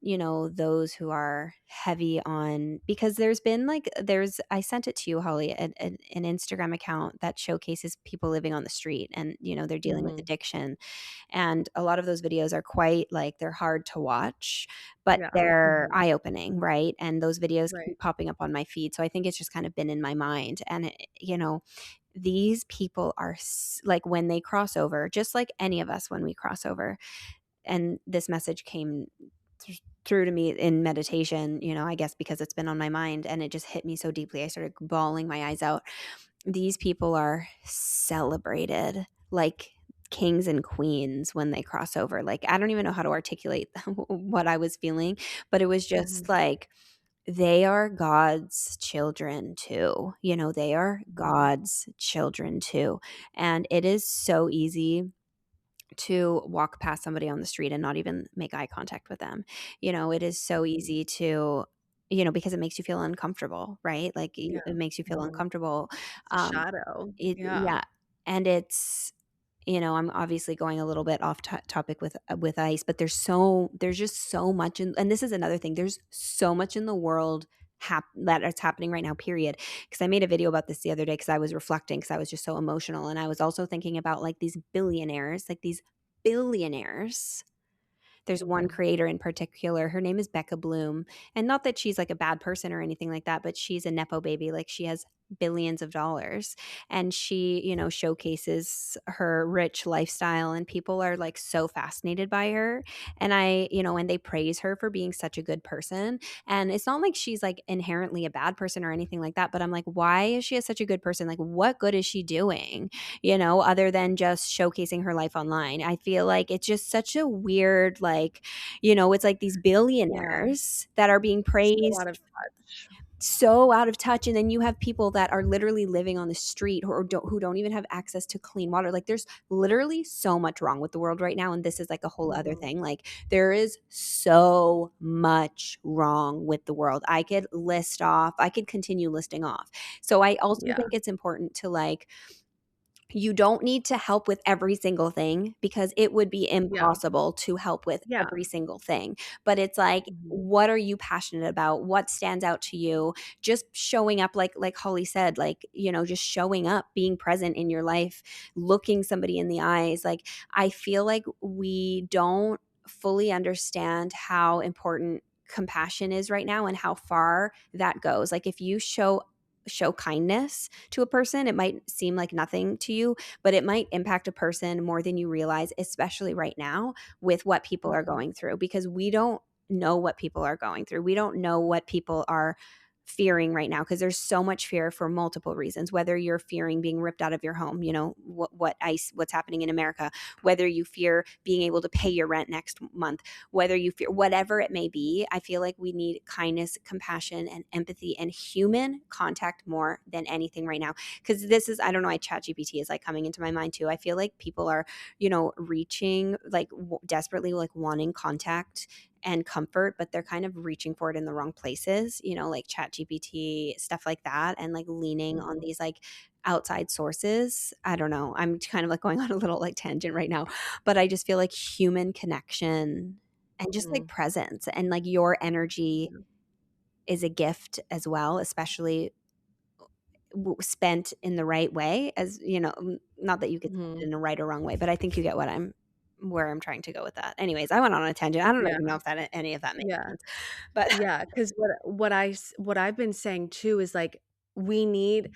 those who are heavy on, because I sent it to you, Holly, an Instagram account that showcases people living on the street and, they're dealing with Mhm. addiction. And a lot of those videos are quite like they're hard to watch, but Yeah. they're Mhm. eye opening, right? And those videos Right. keep popping up on my feed. So I think it's just kind of been in my mind. And, these people are like when they cross over, just like any of us when we cross over. And this message came through to me in meditation, I guess because it's been on my mind and it just hit me so deeply. I started bawling my eyes out. These people are celebrated like kings and queens when they cross over. Like, I don't even know how to articulate what I was feeling, but it was just Mhm. like, they are God's children too. They are Mhm. God's children too. And it is so easy to walk past somebody on the street and not even make eye contact with them. It is so Mhm. easy to, because it makes you feel uncomfortable, right? Like Yeah. it makes you feel Mhm. uncomfortable. It's a Um, shadow. Yeah. yeah. And it's, I'm obviously going a little bit off topic with ice, but there's just so much and this is another thing. There's so much in the world that is happening right now, period. Because I made a video about this the other day because I was reflecting because I was just so emotional, and I was also thinking about like these billionaires, like these billionaires. There's one Mhm. creator in particular, her name is Becca Bloom, and not that she's like a bad person or anything like that, but she's a nepo baby, like she has billions of dollars, and she, showcases her rich lifestyle, and people are like so fascinated by her, and and they praise her for being such a good person, and it's not like she's like inherently a bad person or anything like that, but I'm like, why is she such a good person? Like, what good is she doing? Other than just showcasing her life online. I feel like it's just such a weird, like, it's like these Yeah. billionaires that are being So out praised of touch. so out of touch, and then you have people that are literally living on the street who don't even have access to clean water. Like, there's literally so much wrong with the world right now, and this is like a whole other Mhm. thing. Like, there is so much wrong with the world. I could continue listing off. So I also Yeah. think it's important to like, you don't need to help with every single thing because it would be Yeah. impossible to help with Yeah. every single thing. But it's like, Mhm. what are you passionate about? What stands out to you? Just showing up, like Holly said, like, just showing up, being present in your life, looking somebody in the eyes. Like, I feel like we don't fully understand how important compassion is right now and how far that goes. Like, if you show kindness to a person, it might seem like nothing to you, but it might impact a person more than you realize, especially right now with what people are Mhm. going through, because we don't know what people are going through. We don't know what people are fearing right now because there's so much fear for multiple reasons, whether you're fearing being ripped out of your home, what's happening in America, whether you fear being able to pay your rent next month, whether you fear whatever it may be. I feel like we need kindness, compassion, and empathy and human contact more than anything right now. Because this is, I don't know, why chat GPT is like coming into my mind too. I feel like people are, reaching like desperately, like wanting contact and comfort, but they're kind of reaching for it in the wrong places, like chat GPT, stuff like that, and like leaning on Mhm. these like outside sources. I don't know. I'm kind of like going on a little like tangent right now, but I just feel like human connection and just like Mhm. presence and like your energy Yeah. is a gift as well, especially spent in the right way, as not that you could spend it Mhm. in a right or wrong way, but I think you get where I'm trying to go with that. Anyways, I went on a tangent. I don't Yeah. even know if that any of that makes Yeah. sense, but Yeah, because what I've been saying too is, like, we need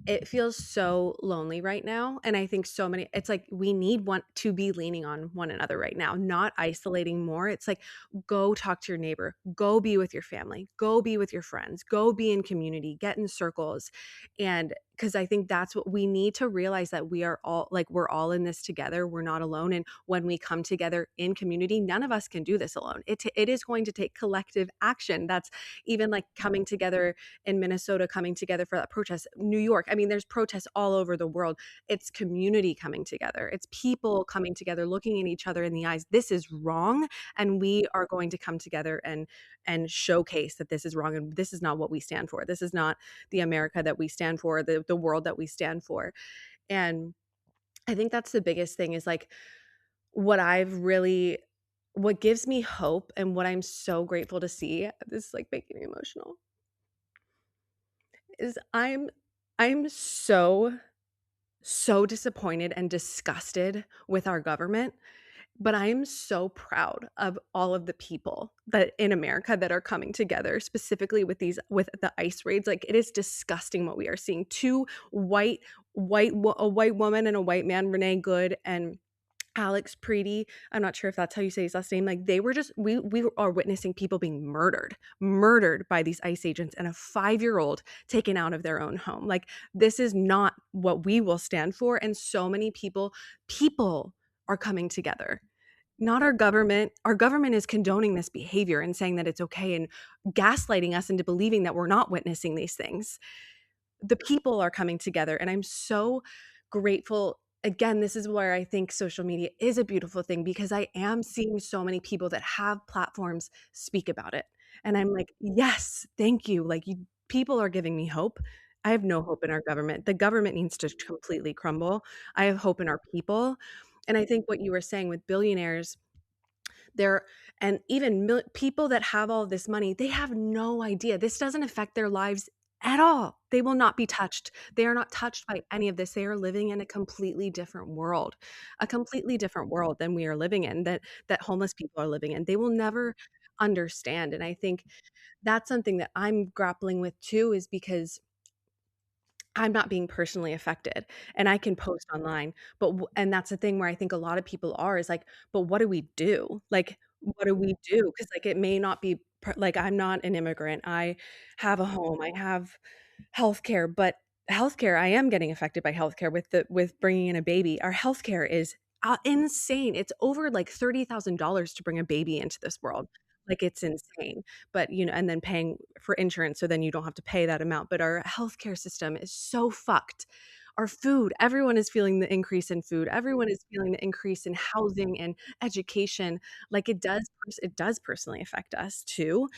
it feels so lonely right now, and I think so many it's like we need one to be leaning on one another right now, not isolating more. It's like, go talk to your neighbor, go be with your family, go be with your friends, go be in community, get in circles, and because I think that's what we need to realize, that we are all like, we're all in this together, we're not alone, and when we come together in community, none of us can do this alone. It is going to take collective action. That's even like coming together in Minnesota, coming together for that protest. New York, I mean, there's protests all over the world. It's community coming together. It's people coming together, looking at each other in the eyes. This is wrong, and we are going to come together and showcase that this is wrong, and this is not what we stand for. This is not the America that we stand for, the world that we stand for. And I think that's the biggest thing, is like, what I've really what gives me hope and what I'm so grateful to see, this is like making me emotional, is I'm so, so disappointed and disgusted with our government, but I am so proud of all of the people that in America that are coming together, specifically with the ICE raids. Like, it is disgusting what we are seeing. Two a white woman and a white man, Renee Good and Alex Preety, I'm not sure if that's how you say his last name. Like, they were just we are witnessing people being murdered by these ICE agents, and a 5-year-old taken out of their own home. Like, this is not what we will stand for, and so many people are coming together. Not our government. Our government is condoning this behavior and saying that it's okay, and gaslighting us into believing that we're not witnessing these things. The people are coming together, and I'm so grateful. Again, this is where I think social media is a beautiful thing, because I am seeing so many people that have platforms speak about it, and I'm like, yes, thank you. Like, people are giving me hope. I have no hope in our government. The government needs to completely crumble. I have hope in our people. And I think what you were saying with billionaires, There and even people that have all this money, they have no idea. This doesn't affect their lives at all. They will not be touched. They are not touched by any of this. They are living in a completely different world than we are living in, that homeless people are living in. They will never understand. And I think that's something that I'm grappling with too, is because I'm not being personally affected, and I can post online, but w and that's the thing where I think a lot of people are, is like, "But what do we do?" Like, "What do we do?" Because like, it may not be like, I'm not an immigrant, I have a home, I have healthcare, but healthcare, I am getting affected by healthcare with bringing in a baby. Our healthcare is, insane. It's over, like, $30,000 to bring a baby into this world. Like, it's insane. But, and then paying for insurance, so then you don't have to pay that amount, but our healthcare system is so fucked. Our food, everyone is feeling the increase in food. Everyone is feeling the increase in housing and education. Like, it does personally affect us too.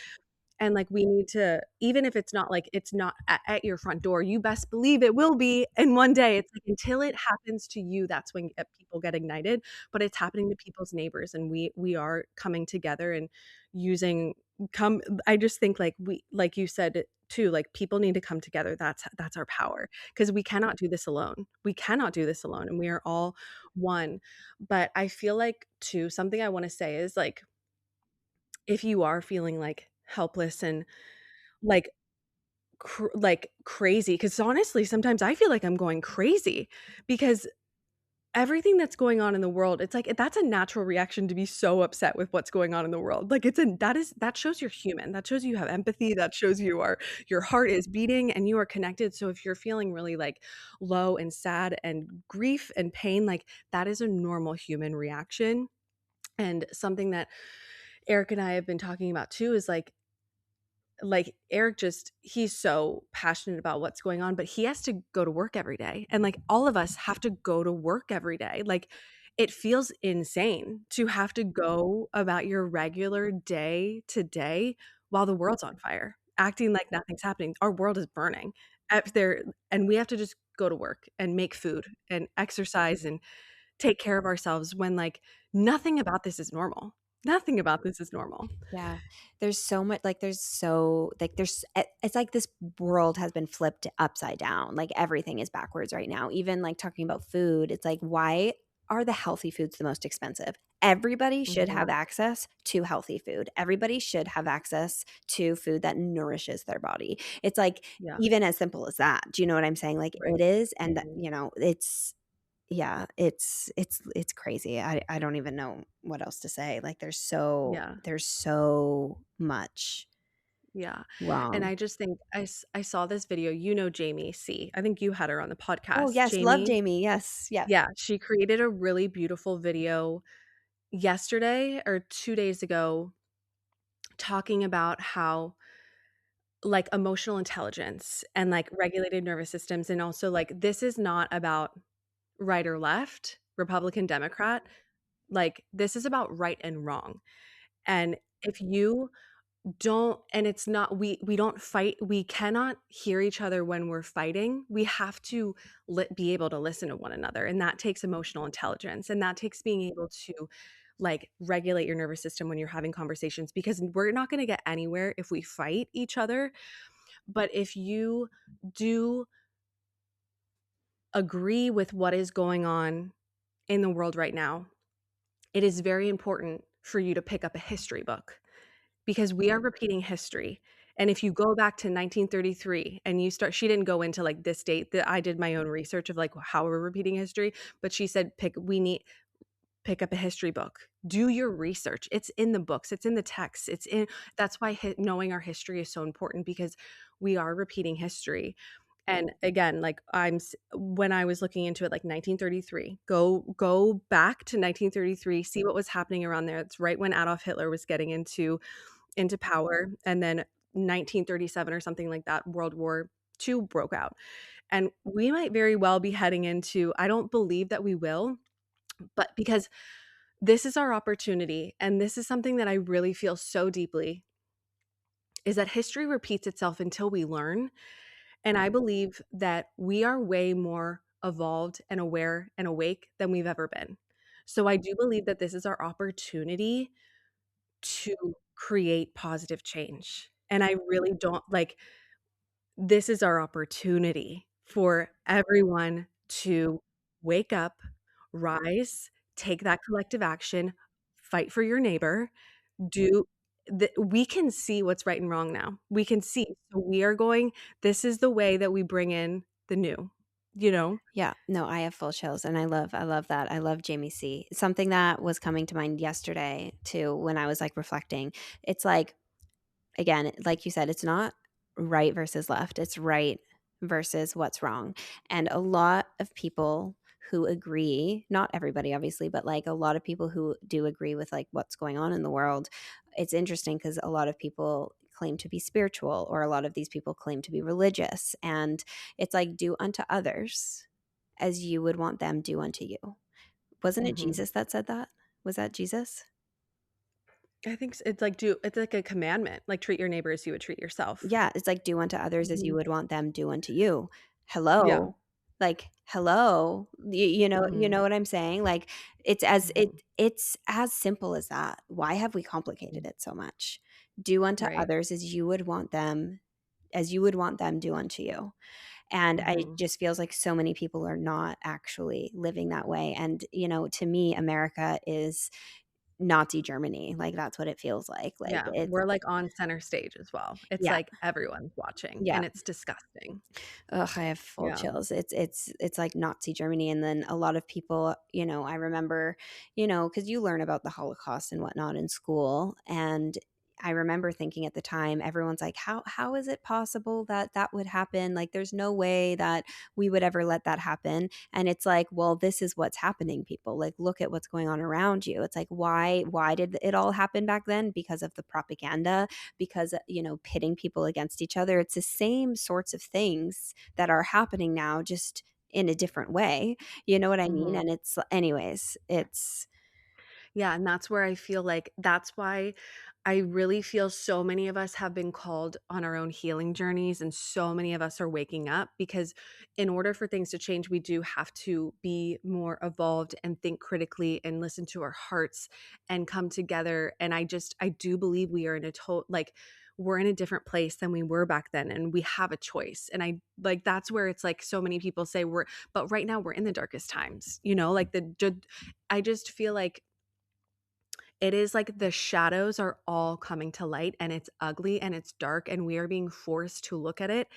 And, like, we need to, even if it's not, like, it's not at your front door, you best believe it will be, and one day, it's like, until it happens to you, that's when, people get ignited, but it's happening to people's neighbors, and we are coming together and using come I just think, like, like you said too, like, people need to come together. That's our power, because we cannot do this alone. We cannot do this alone, and we are all one. But I feel like too, something I wanna say is, like, if you are feeling, like, helpless and, like, crazy, because honestly, sometimes I feel like I'm going crazy, because everything that's going on in the world, it's like that's a natural reaction to be so upset with what's going on in the world. Like, that shows you're human. That shows you have empathy. That shows your heart is beating and you are connected. So if you're feeling really, like, low and sad and grief and pain, like, that is a normal human reaction. And something that Eric and I have been talking about too is, like Eric, just he's so passionate about what's going on, but he has to go to work every day. And, like, all of us have to go to work every day. Like, it feels insane to have to go about your regular day to day while the world's on fire, acting like nothing's happening. Our world is burning up there, and we have to just go to work and make food and exercise and take care of ourselves when, like, nothing about this is normal. Nothing about this is normal. Yeah. There's so much like there's so like there's it's like this world has been flipped upside down. Like everything is backwards right now. Even like talking about food, it's like why are the healthy foods the most expensive? Everybody should have Mhm. access to healthy food. Everybody should have access to food that nourishes their body. It's like Yeah, even as simple as that. Do you know what I'm saying? Like right. it is and that, Mhm. it's yeah, it's crazy. I don't even know what else to say. Like Yeah. there's so much Yeah, and wrong. I just think I saw this video, Jamie C. I think you had her on the Oh, podcast, yes, love Jamie. Jamie. Yes, yes. Yeah, she created a really beautiful video yesterday or 2 days ago, talking about how, like, emotional intelligence and, like, regulated nervous systems, and also, like, this is not about right or left, Republican, Democrat, like, this is about right and wrong, and if you don't, and it's not, we don't fight, we cannot hear each other when we're fighting. We have to be able to listen to one another, and that takes emotional intelligence, and that takes being able to, like, regulate your nervous system when you're having conversations, because we're not going to get anywhere if we fight each other. But if you do agree with what is going on in the world right now, it is very important for you to pick up a history book, because we are repeating history. And if you go back to 1933 and you start, she didn't go into, like, this date, that I did my own research of, like, how we're repeating history, but she said pick up a history book. Do your research. It's in the books, it's in the texts. That's why knowing our history is so important, because we are repeating history. And again, like, when I was looking into it, like, 1933, go back to 1933, see what was happening around there. It's right when Adolf Hitler was getting into power, and then 1937 or something like that, World War II broke out. And we might very well be heading into, I don't believe that we will, but because this is our opportunity, and this is something that I really feel so deeply, is that history repeats itself until we learn. And I believe that we are way more evolved and aware and awake than we've ever been. So I do believe that this is our opportunity to create positive change. And I really don't like this is our opportunity for everyone to wake up, rise, take that collective action, fight for your neighbor, do we can see what's right and wrong now. We can see. So we are going this is the way that we bring in the new, you know? Yeah, no, I have full chills, and I love that. I love Jamie C. Something that was coming to mind yesterday too when I was like reflecting. It's like, again, like you said, it's not right versus left. It's right versus what's wrong. And a lot of people who agree, not everybody obviously, but like a lot of people who do agree with like what's going on in the world. It's interesting because a lot of people claim to be spiritual, or a lot of these people claim to be religious, and it's like do unto others as you would want them do unto you. Wasn't it Mhm. Jesus that said that? Was that Jesus? I think it's like a commandment, like treat your neighbor as you would treat yourself. Yeah, it's like do unto others as you Mhm. would want them do unto you. Yeah. Hello? Like, hello? You know Mhm. what I'm saying? Like Mhm. it's as simple as that. Why have we complicated Mhm. it so much? Do unto Right. others as you would want them do unto you. And I Mhm. just feels like so many people are not actually living that way. And, to me, America is Nazi Germany. Like that's what it feels like. Like Yeah, it's we're, like, on center stage as well. It's yeah, like everyone's watching, yeah. and it's disgusting. Ugh, I have full Yeah. chills. It's like Nazi Germany, and then a lot of people, I remember, because you learn about the Holocaust and whatnot in school, and I remember thinking at the time, everyone's like, how is it possible that that would happen? Like, there's no way that we would ever let that happen. And it's like, well, this is what's happening, people. Like, look at what's going on around you. It's like, why did it all happen back then? Because of the propaganda, because pitting people against each other. It's the same sorts of things that are happening now, just in a different way. You know what I mean? Mhm. And it's anyways, it's Yeah, and that's where I feel like that's why I really feel so many of us have been called on our own healing journeys, and so many of us are waking up because in order for things to change, we do have to be more evolved and think critically and listen to our hearts and come together. And I do believe we are in a total like we're in a different place than we were back then, and we have a choice. And I like that's where it's like so many people say but right now we're in the darkest times, like I just feel like it is like the shadows are all coming to light, and it's ugly and it's dark, and we are being forced to look at it.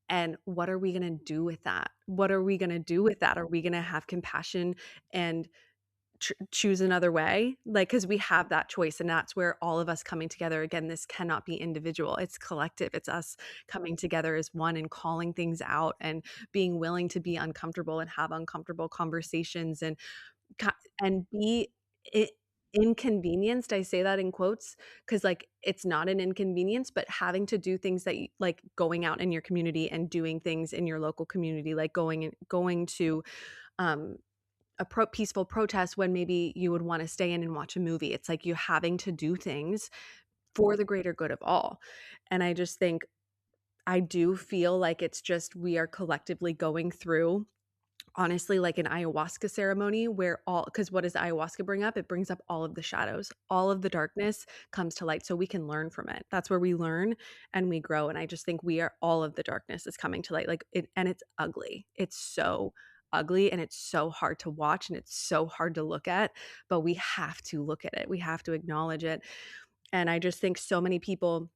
And what are we going to do with that? What are we going to do with that? Are we going to have compassion and choose another way? Like, because we have that choice, and that's where all of us coming together again, this cannot be individual, it's collective. It's us coming together as one and calling things out and being willing to be uncomfortable and have uncomfortable conversations and Ki and be I inconvenienced, I say that in quotes, because like, it's not an inconvenience, but having to do things that you like, going out in your community and doing things in your local community, like going to, um, a peaceful protest when maybe you would wanna stay in and watch a movie. It's like you having to do things for the greater good of all, and I just think I do feel like it's just we are collectively going through honestly like an ayahuasca ceremony where all because what does ayahuasca bring up? It brings up all of the shadows, all of the darkness comes to light so we can learn from it. That's where we learn and we grow. And I just think we are all of the darkness is coming to light. Like it and it's ugly. It's so ugly and it's so hard to watch and it's so hard to look at, but we have to look at it. We have to acknowledge it. And I just think so many people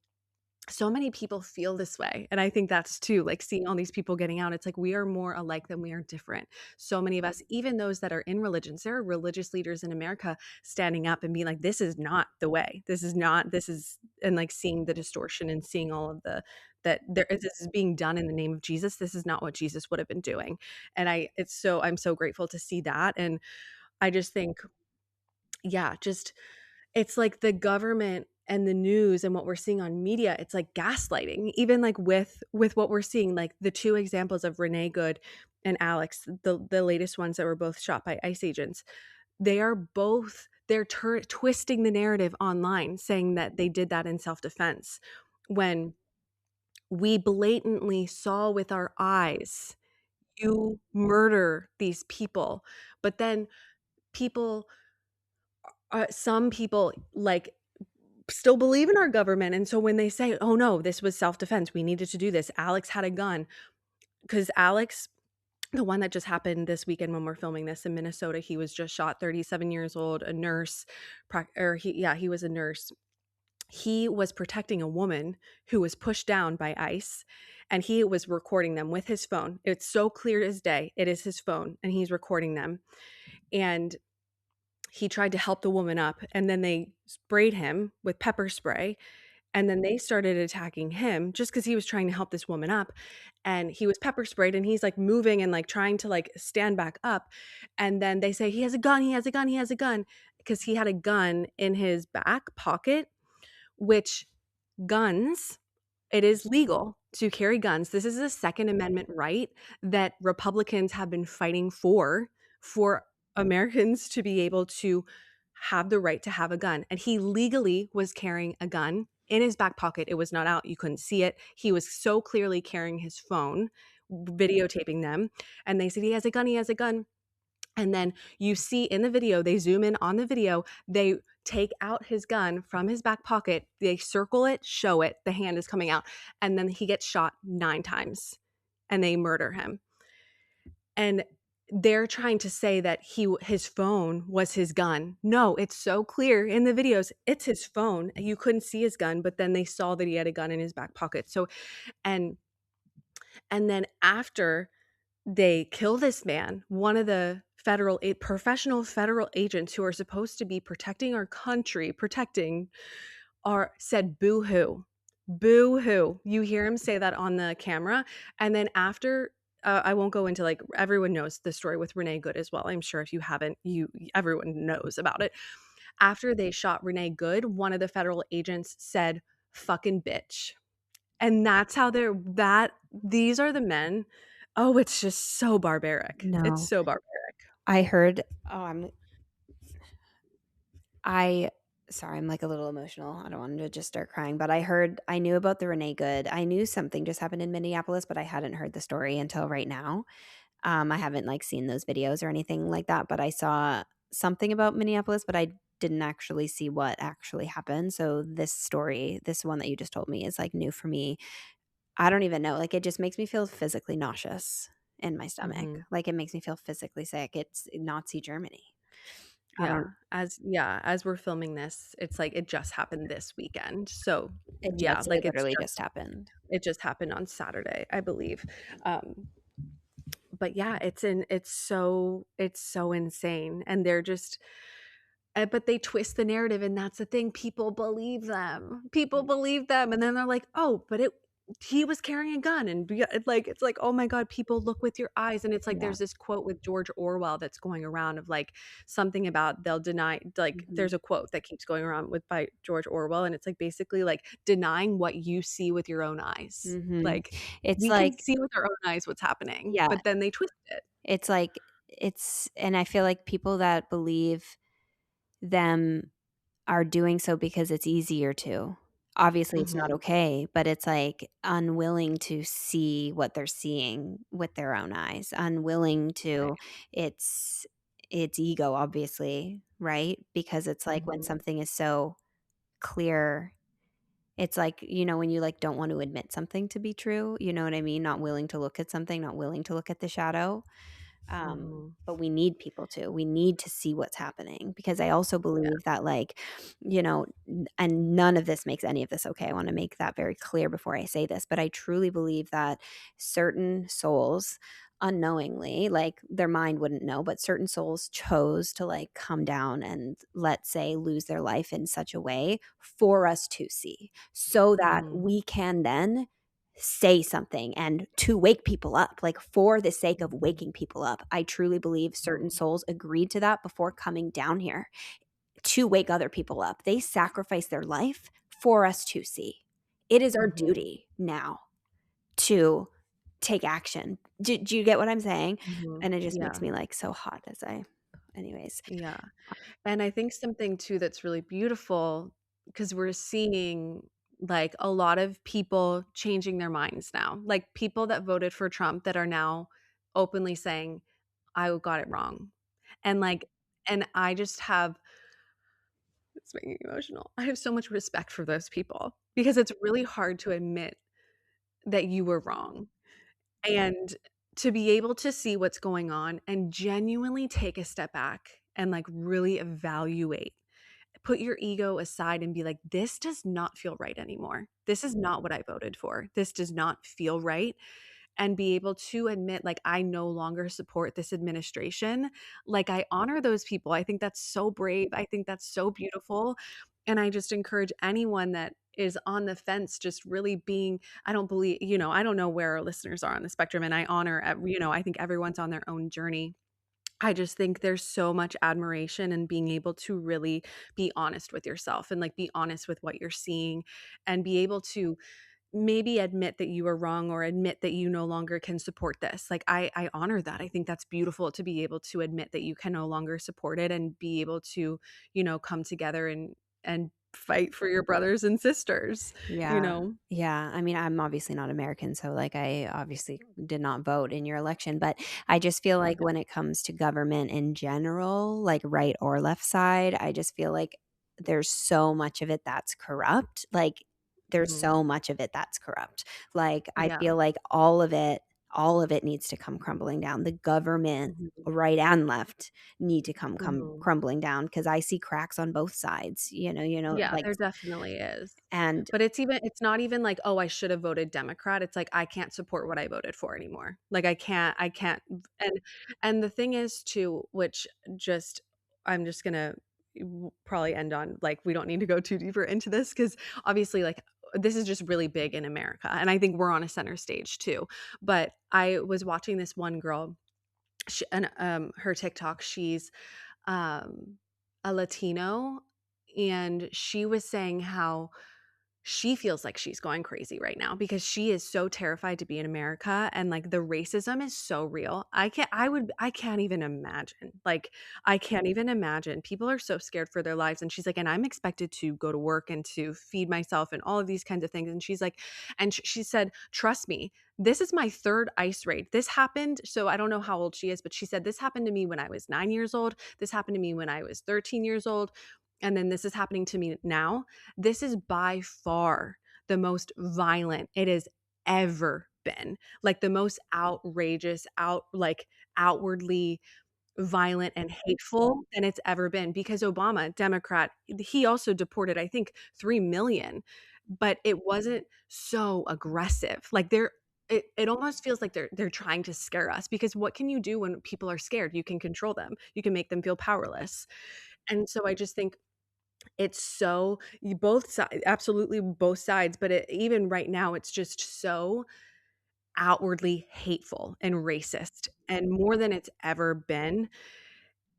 feel this way, and I think that's too, like, seeing all these people getting out, it's like we are more alike than we are different. So many of us, even those that are in religions, there are religious leaders in America standing up and being like, "This is not the way. This is not this is" and, like, seeing the distortion and seeing all of the that this is being done in the name of Jesus. This is not what Jesus would have been doing, and I'm so grateful to see that, and I just think, yeah, just it's like the government and the news and what we're seeing on media, it's like gaslighting. Even like with what we're seeing, like the 2 examples of Renee Good and Alex, the latest ones that were both shot by ICE agents. They're twisting the narrative online saying that they did that in self-defense when we blatantly saw with our eyes you murder these people. But then people some people like still believe in our government. And so when they say, "Oh no, this was self-defense. We needed to do this. Alex had a gun." Because Alex, the one that just happened this weekend when we're filming this in Minnesota, he was just shot, 37 years old, a nurse, he was a nurse. He was protecting a woman who was pushed down by ICE, and he was recording them with his phone. It's so clear as day. It is his phone, and he's recording them. And he tried to help the woman up, and then they sprayed him with pepper spray, and then they started attacking him just because he was trying to help this woman up, and he was pepper sprayed, and he's, like, moving and, like, trying to, like, stand back up, and then they say, "He has a gun, he has a gun, he has a gun," because he had a gun in his back pocket, which guns, it is legal to carry guns. This is a Second Amendment right that Republicans have been fighting for Americans to be able to have the right to have a gun. And he legally was carrying a gun in his back pocket. It was not out. You couldn't see it. He was so clearly carrying his phone, videotaping them. And they said, "He has a gun. He has a gun." And then you see in the video, they zoom in on the video, they take out his gun from his back pocket, they circle it, show it, the hand is coming out, and then he gets shot 9 times and they murder him. And they're trying to say that his phone was his gun. No, it's so clear in the videos, it's his phone. You couldn't see his gun, but then they saw that he had a gun in his back pocket. So and and then after they kill this man, one of the professional federal agents who are supposed to be protecting our country, protecting our said boo-hoo. Boo-hoo. You hear him say that on the camera, and then after I won't go into, like, everyone knows the story with Renee Good as well. I'm sure if you haven't, everyone knows about it. After they shot Renee Good, one of the federal agents said, "Fucking bitch." And that's how these are the men. Oh, it's just so barbaric. It's No. so barbaric. I heard I sorry, I'm, like, a little emotional. I don't want to just start crying, but I knew about the Renee Good. I knew something just happened in Minneapolis, but I hadn't heard the story until right now. I haven't, like, seen those videos or anything like that, but I saw something about Minneapolis, but I didn't actually see what actually happened. So this story, this one that you just told me is, like, new for me. I don't even know, like, it just makes me feel physically nauseous in my stomach. Mhm. Like, it makes me feel physically sick. It's Nazi Germany. I Yeah. don't As we're filming this, it's like it just happened this weekend. So, yeah, it like literally just happened. it just happened on Saturday, I believe. Um, but yeah, it's so insane, and they're just but they twist the narrative, and that's the thing, people believe them. People believe them, and then they're like, "Oh, but it he was carrying a gun," and it's like, "Oh my god, people look with your eyes," and it's like Yeah. there's this quote with George Orwell that's going around of, like, something about they'll deny, like, Mhm. there's a quote that keeps going around with by George Orwell, and it's, like, basically, like, denying what you see with your own eyes. Mhm. Like, It's we can like see with our own eyes what's happening, yeah, but then they twist it. it's like and I feel like people that believe them are doing so because it's easier to. Obviously, it's not Mhm. okay, but it's, like, unwilling to see what they're seeing with their own eyes, unwilling to Right. it's it's ego, obviously, right? Because it's like when Mhm. something is so clear, it's like, when you, like, don't want to admit something to be true, you know what I mean? Not willing to look at something, not willing to look at the shadow. Mhm. But we need people to. We need to see what's happening because I also Yeah. believe that, like, and none of this makes any of this okay. I want to make that very clear before I say this, but I truly believe that certain souls unknowingly, like their mind wouldn't know, but certain souls chose to, like, come down and, let's say, lose their life in such a way for us to see so that Mhm. we can then say something and to wake people up, like, for the sake of Mhm. waking people up. I truly believe certain Mhm. souls agreed to that before coming down here to wake other people up. They sacrificed their life for us to see. It is our Mhm. duty now to take action. Do you get what I'm saying? Mhm. And it just makes Yeah. me, like, so hot as I anyways. Yeah. And I think something too that's really beautiful, because we're seeing, like, a lot of people changing their minds now. Like, people that voted for Trump that are now openly saying, "I got it wrong." And, like, and I just have It's making me emotional. I have so much respect for those people because it's really hard to admit that you were wrong, and to be able to see what's going on and genuinely take a step back and, like, really evaluate. Put your ego aside and be like, "This does not feel right anymore. This is not what I voted for. This does not feel right." And be able to admit, like, I no longer support this administration. Like, I honor those people. I think that's so brave. I think that's so beautiful. And I just encourage anyone that is on the fence just really being, I don't believe, I don't know where our listeners are on the spectrum, and I honor, I think everyone's on their own journey. I just think there's so much admiration in being able to really be honest with yourself and, like, be honest with what you're seeing and be able to maybe admit that you were wrong or admit that you no longer can support this. Like, I honor that. I think that's beautiful to be able to admit that you can no longer support it and be able to, come together and fight for your brothers and sisters, you Yeah. know? Yeah. I mean, I'm obviously not American, so like I obviously did not vote in your election, but I just feel like Yeah. when it comes to government in general, like right or left side, I just feel like there's so much of it that's corrupt. Like there's Mhm. so much of it that's corrupt. Like I Yeah. feel like all of it needs to come crumbling down. The government, Mhm. right and left, need to come Mhm. crumbling down because I see cracks on both sides. Yeah, Like there definitely is. and But it's not even like, "Oh, I should have voted Democrat." It's like, I can't support what I voted for anymore. Like, I can't and the thing is too, which just I'm just gonna probably end on, like, we don't need to go too deeper into this because obviously, like, this is just really big in America, and I think we're on a center stage too. But I was watching this one girl, her TikTok, she's um, a Latino, and she was saying how she feels like she's going crazy right now because she is so terrified to be in America, and, like, the racism is so real. I can't even imagine. Like, I can't even imagine. People are so scared for their lives, and she's like, "And I'm expected to go to work and to feed myself and all of these kinds of things." And she's like, she said, "Trust me, this is my 3rd ICE raid. This happened." So I don't know how old she is, but she said, "This happened to me when I was 9 years old. This happened to me when I was 13 years old. And then this is happening to me now. This is by far the most violent it has ever been. Like, the most outrageous, like, outwardly violent and hateful than it's ever been, because Obama, Democrat, he also deported, I think, 3 million, but it wasn't so aggressive. Like, it almost feels like they're trying to scare us, because what can you do when people are scared? You can control them. You can make them feel powerless. And so I just think it's so you both sides, absolutely both sides, but even right now, it's just so outwardly hateful and racist, and more than it's ever been,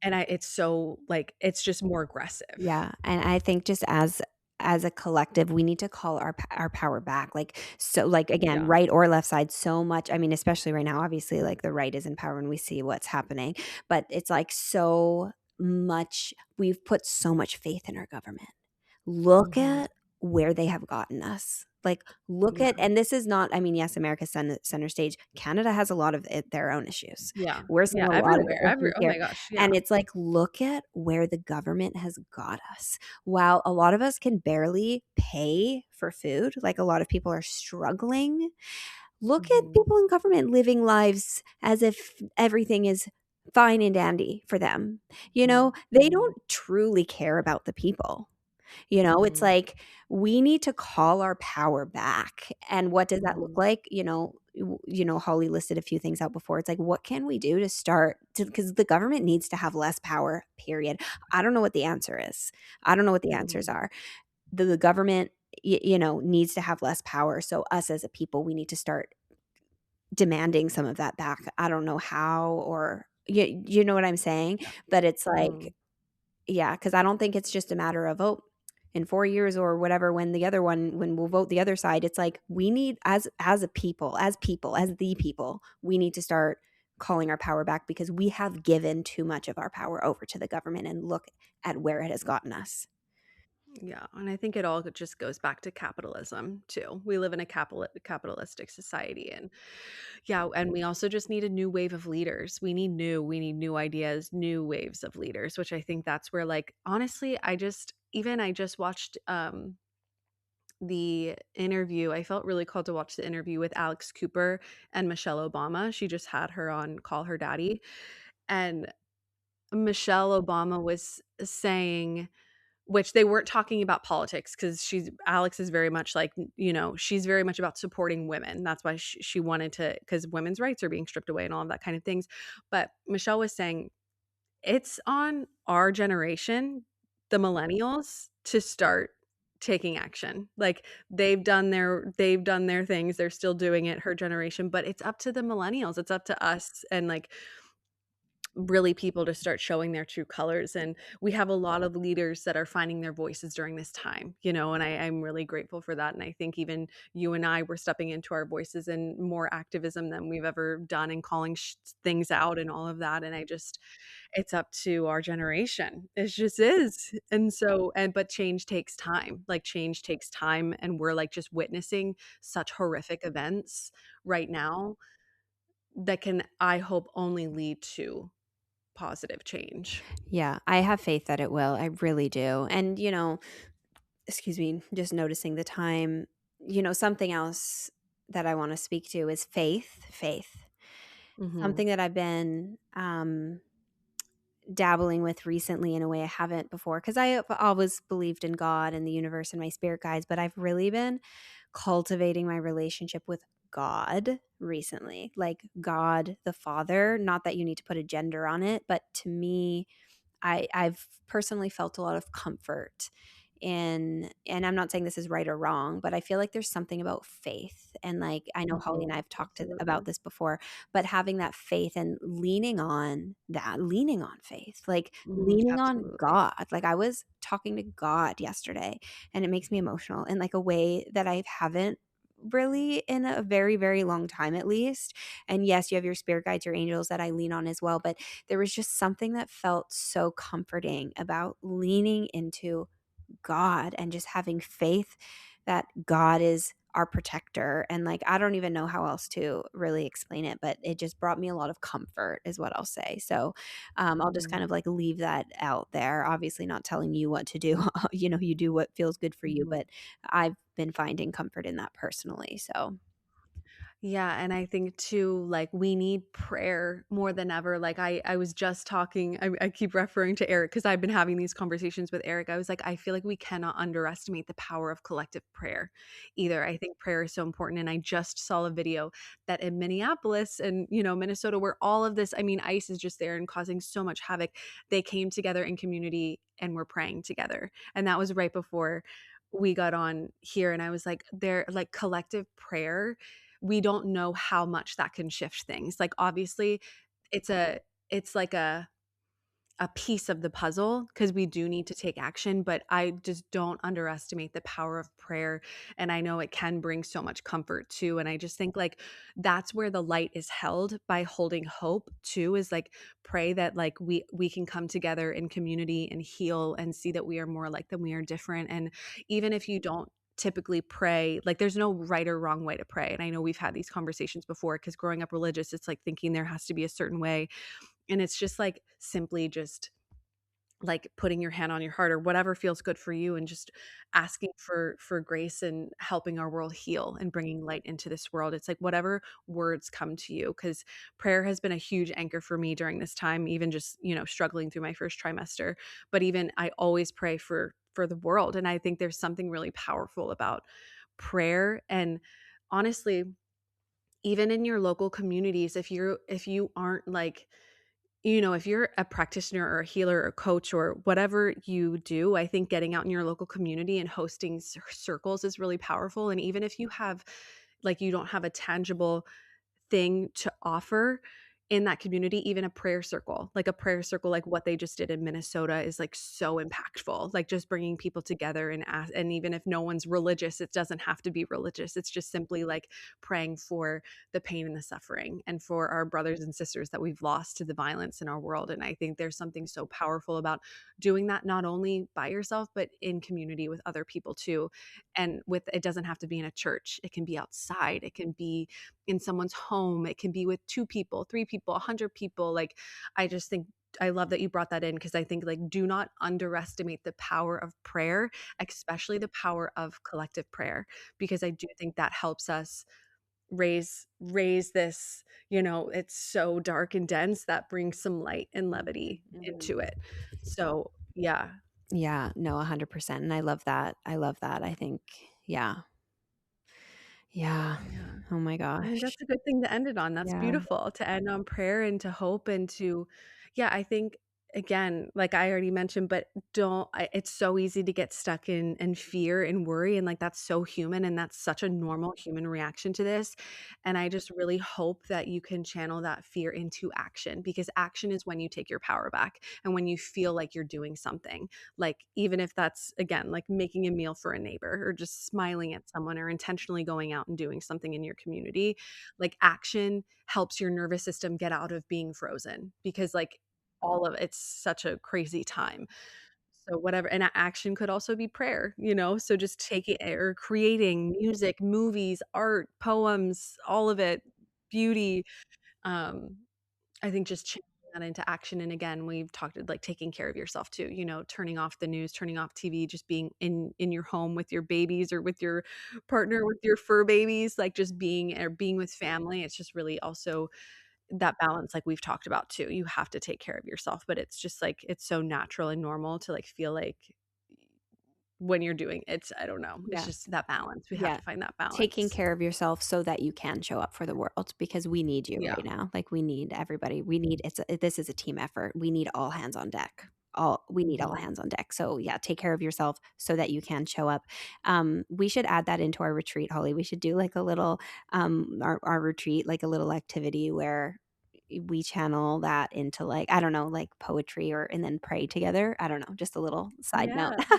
and it's so, like, it's just more aggressive. yeah, and I think just as a collective, we need to call our power back. Like so, like again, Yeah. right or left side. So much. I mean, especially right now, obviously, like the right is in power, and we see what's happening. But it's like so much. We've put so much faith in our government. Look Mhm. at where they have gotten us. Like, look at, Yeah. and this is not, I mean, yes, America's center stage. Canada has a lot of their own issues. Yeah. We're seeing Yeah, a lot of everywhere, issues oh here. my gosh, yeah. And it's like, look at where the government has got us. While a lot of us can barely pay for food, like a lot of people are struggling, look at Mhm. people in government living lives as if everything is fine and dandy for them. Mhm. They Mhm. don't truly care about the people. It's Mhm. like we need to call our power back. And what does that look Mhm. like? Holly listed a few things out before. It's like, what can we do to start to, because the government needs to have less power, period. I don't know what the answer is. I don't know what the answers Mhm. are. The government, needs to have less power. So us as a people, we need to start demanding some of that back. I don't know how, or you know what I'm saying? Yeah. But it's like, Mhm. yeah, because I don't think it's just a matter of, oh, in 4 years or whatever, when we'll vote the other side, it's like we need, as a people, as the people, we need to start calling our power back because we have given too much of our power over to the government and look at where it has gotten us. Yeah, and I think it all just goes back to capitalism too. We live in a capitalistic society, and yeah, and we also just need a new wave of leaders. We need new ideas, new waves of leaders, which I think that's where, like, honestly, I just even I just watched the interview. I felt really called to watch the interview with Alex Cooper and Michelle Obama. She just had her on Call Her Daddy. And Michelle Obama was saying, which they weren't talking about politics because she's Alex is very much like, she's very much about supporting women. That's why she wanted to, because women's rights are being stripped away and all of that kind of things. But Michelle was saying it's on our generation, the millennials, to start taking action. Like they've done their things, they're still doing it, her generation, but it's up to the millennials. It's up to us and like really people to start showing their true colors. And we have a lot of leaders that are finding their voices during this time, and I'm really grateful for that. And I think even you and I were stepping into our voices and more activism than we've ever done and calling things out and all of that. And it's up to our generation. It just is. And so, but change takes time. Like change takes time. And we're like just witnessing such horrific events right now that can, I hope, only lead to positive change. Yeah, I have faith that it will. I really do. And, excuse me, just noticing the time, something else that I want to speak to is faith. Faith. Mhm. Something that I've been dabbling with recently in a way I haven't before, because I have always believed in God and the universe and my spirit guides, but I've really been cultivating my relationship with God recently, like God the Father. Not that you need to put a gender on it, but to me, I've personally felt a lot of comfort in, and I'm not saying this is right or wrong, but I feel like there's something about faith. And like, I know Holly and I Mhm. have talked about Absolutely. this before, but having that faith and leaning on that, leaning on faith, like Mhm. leaning on Absolutely. God. Like I was talking to God yesterday and it makes me emotional in like a way that I haven't really in a very, very long time at least. And yes, you have your spirit guides, your angels that I lean on as well, but there was just something that felt so comforting about leaning into God and just having faith that God is our protector. And like, I don't even know how else to really explain it, but it just brought me a lot of comfort, is what I'll say. So I'll just Mhm. kind of like leave that out there. Obviously, not telling you what to do. You do what feels good for you, Mhm. but I've been finding comfort in that personally. So, Yeah, and I think too, like we need prayer more than ever. Like I was just talking, I keep referring to Eric because I've been having these conversations with Eric. I was like, I feel like we cannot underestimate the power of collective prayer either. I think prayer is so important. And I just saw a video that in Minneapolis and Minnesota, where all of this, I mean, ICE is just there and causing so much havoc. They came together in community and were praying together. And that was right before we got on here. And I was like, they're like collective prayer, we don't know how much that can shift things. Like obviously it's a it's like a piece of the puzzle because we do need to take action, but I just don't underestimate the power of prayer. And I know it can bring so much comfort too. And I just think like that's where the light is held by holding hope too, is like pray that like we can come together in community and heal and see that we are more alike than we are different. And even if you don't typically pray, like there's no right or wrong way to pray. And I know we've had these conversations before because growing up religious, it's like thinking there has to be a certain way, and it's just like simply just like putting your hand on your heart or whatever feels good for you and just asking for grace and helping our world heal and bringing light into this world. It's like whatever words come to you, because prayer has been a huge anchor for me during this time, even just struggling through my first trimester. But even I always pray for the world, and I think there's something really powerful about prayer. And honestly, even in your local communities, if you aren't like, if you're a practitioner or a healer or coach or whatever you do, I think getting out in your local community and hosting circles is really powerful. And even if you have, like, you don't have a tangible thing to offer in that community, even a prayer circle, like a prayer circle, like what they just did in Minnesota is like so impactful, like just bringing people together and ask, and even if no one's religious, it doesn't have to be religious. It's just simply like praying for the pain and the suffering and for our brothers and sisters that we've lost to the violence in our world. And I think there's something so powerful about doing that, not only by yourself, but in community with other people too. And with, it doesn't have to be in a church. It can be outside. It can be in someone's home. It can be with 2 people, 3 people, 100 people. Like, I just think I love that you brought that in, because I think like do not underestimate the power of prayer, especially the power of collective prayer, because I do think that helps us raise this, it's so dark and dense, that brings some light and levity into Mhm. it. So yeah. Yeah, no, 100%. And I love that. I love that. I think, yeah. Yeah. Yeah. Oh my I think gosh. that's a good thing to end it on. That's Yeah. beautiful, to end on prayer and to hope and to, yeah, I think, again, like I already mentioned, but it's so easy to get stuck in fear and worry. And like, that's so human. And that's such a normal human reaction to this. And I just really hope that you can channel that fear into action, because action is when you take your power back and when you feel like you're doing something. Like, even if that's, again, like making a meal for a neighbor or just smiling at someone or intentionally going out and doing something in your community, like action helps your nervous system get out of being frozen, because like all of it's such a crazy time. So whatever, and action could also be prayer, so just taking or creating music, movies, art, poems, all of it, beauty. um I think just changing that into action. And again, we've talked like taking care of yourself too, turning off the news, turning off TV, just being in your home with your babies or with your partner, with your fur babies, like just being with family. It's just really also that balance, like we've talked about too. You have to take care of yourself, but it's just like it's so natural and normal to like feel like when you're doing it's, I don't know, it's Yeah. just that balance. We have Yeah. to find that Taking balance. care of yourself so that you can show up for the world because we need you Yeah. right now. Like we need everybody. This is a team effort. We need all hands on deck. We need all Mhm. hands on deck. So yeah, take care of yourself so that you can show up. We should add that into our retreat, Holly. We should do like a little our retreat, like a little activity where we channel that into like I don't know, like poetry or and then pray together. I don't know, just a little side note. Yeah,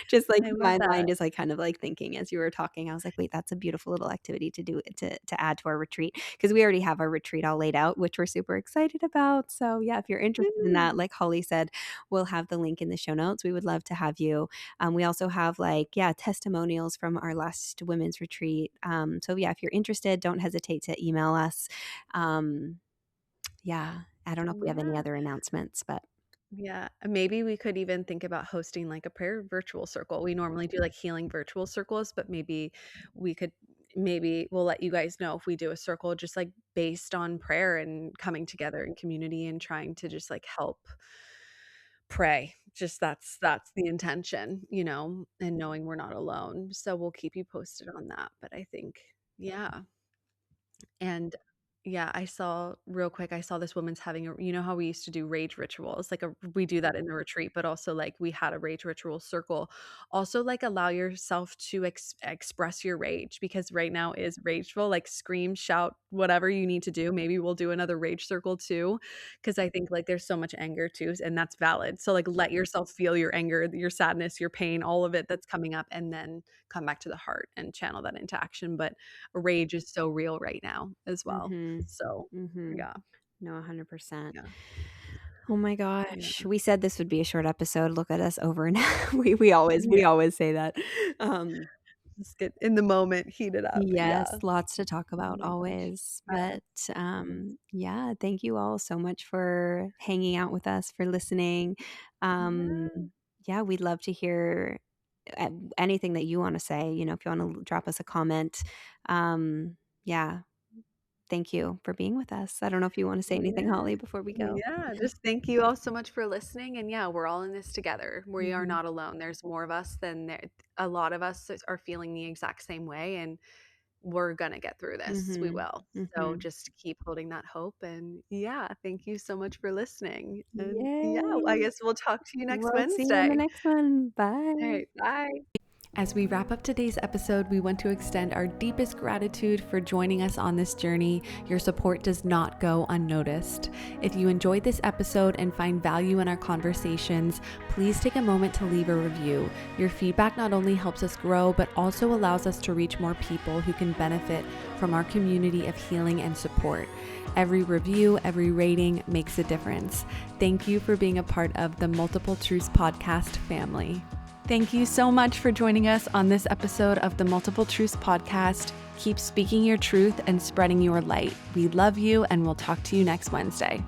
Just like I love my that. mind is like kind of like thinking as you were talking. I was like, wait, that's a beautiful little activity to do to add to our retreat because we already have our retreat all laid out, which we're super excited about. So yeah, if you're interested in Woo. that, like Holly said, we'll have the link in the show notes. We would love to have you. We also have like yeah testimonials from our last women's retreat. So yeah, if you're interested, don't hesitate to email us. Um, yeah, I don't know if we have any Yeah. other announcements, but Yeah, maybe we could even think about hosting like a prayer virtual circle. We normally do like healing virtual circles, but we could maybe we'll let you guys know if we do a circle just like based on prayer and coming together in community and trying to just like help pray. Just that's the intention, and knowing we're not alone. So we'll keep you posted on that, but I think yeah. And yeah, I saw real quick, I saw this woman's having how we used to do rage rituals, like we do that in the retreat, but also like we had a rage ritual circle. Also, like allow yourself to express your rage, because right now is rageful, like scream, shout, whatever you need to do. Maybe we'll do another rage circle too, because I think like there's so much anger too, and that's valid. So like let yourself feel your anger, your sadness, your pain, all of it that's coming up, and then come back to the heart and channel that into action. But rage is so real right now as well. mhm. So, Mhm. yeah, No, 100%. yeah, Oh my yeah, gosh. We said this would be a short episode. Look at us over now. We always say that. Um, just get in the moment, heat it up, yes, yeah. lots to talk Oh about my gosh, always. yeah, But yeah, thank you all so much for hanging out with us, for listening. Um, yeah. yeah, we'd love to hear anything that you want to say. If you want to drop us a comment. Yeah, thank you for being with us. I don't know if you want to say anything, Yeah. Holly, before we go. Yeah, just thank you all so much for listening, and yeah, we're all in this together. We are Mhm. not alone. There's more of us than there a lot of us are feeling the exact same way, and we're gonna get through this. We Mhm. will. So Mhm. just keep holding that hope, and yeah, thank you so much for listening. And yeah, I Yay. guess we'll talk to you next We'll see you on the Wednesday. next one. All Bye. right, bye. As we wrap up today's episode, we want to extend our deepest gratitude for joining us on this journey. Your support does not go unnoticed. If you enjoyed this episode and find value in our conversations, please take a moment to leave a review. Your feedback not only helps us grow, but also allows us to reach more people who can benefit from our community of healing and support. Every review, every rating makes a difference. Thank you for being a part of the Multiple Truths podcast family. Thank you so much for joining us on this episode of the Multiple Truths podcast. Keep speaking your truth and spreading your light. We love you, and we'll talk to you next Wednesday.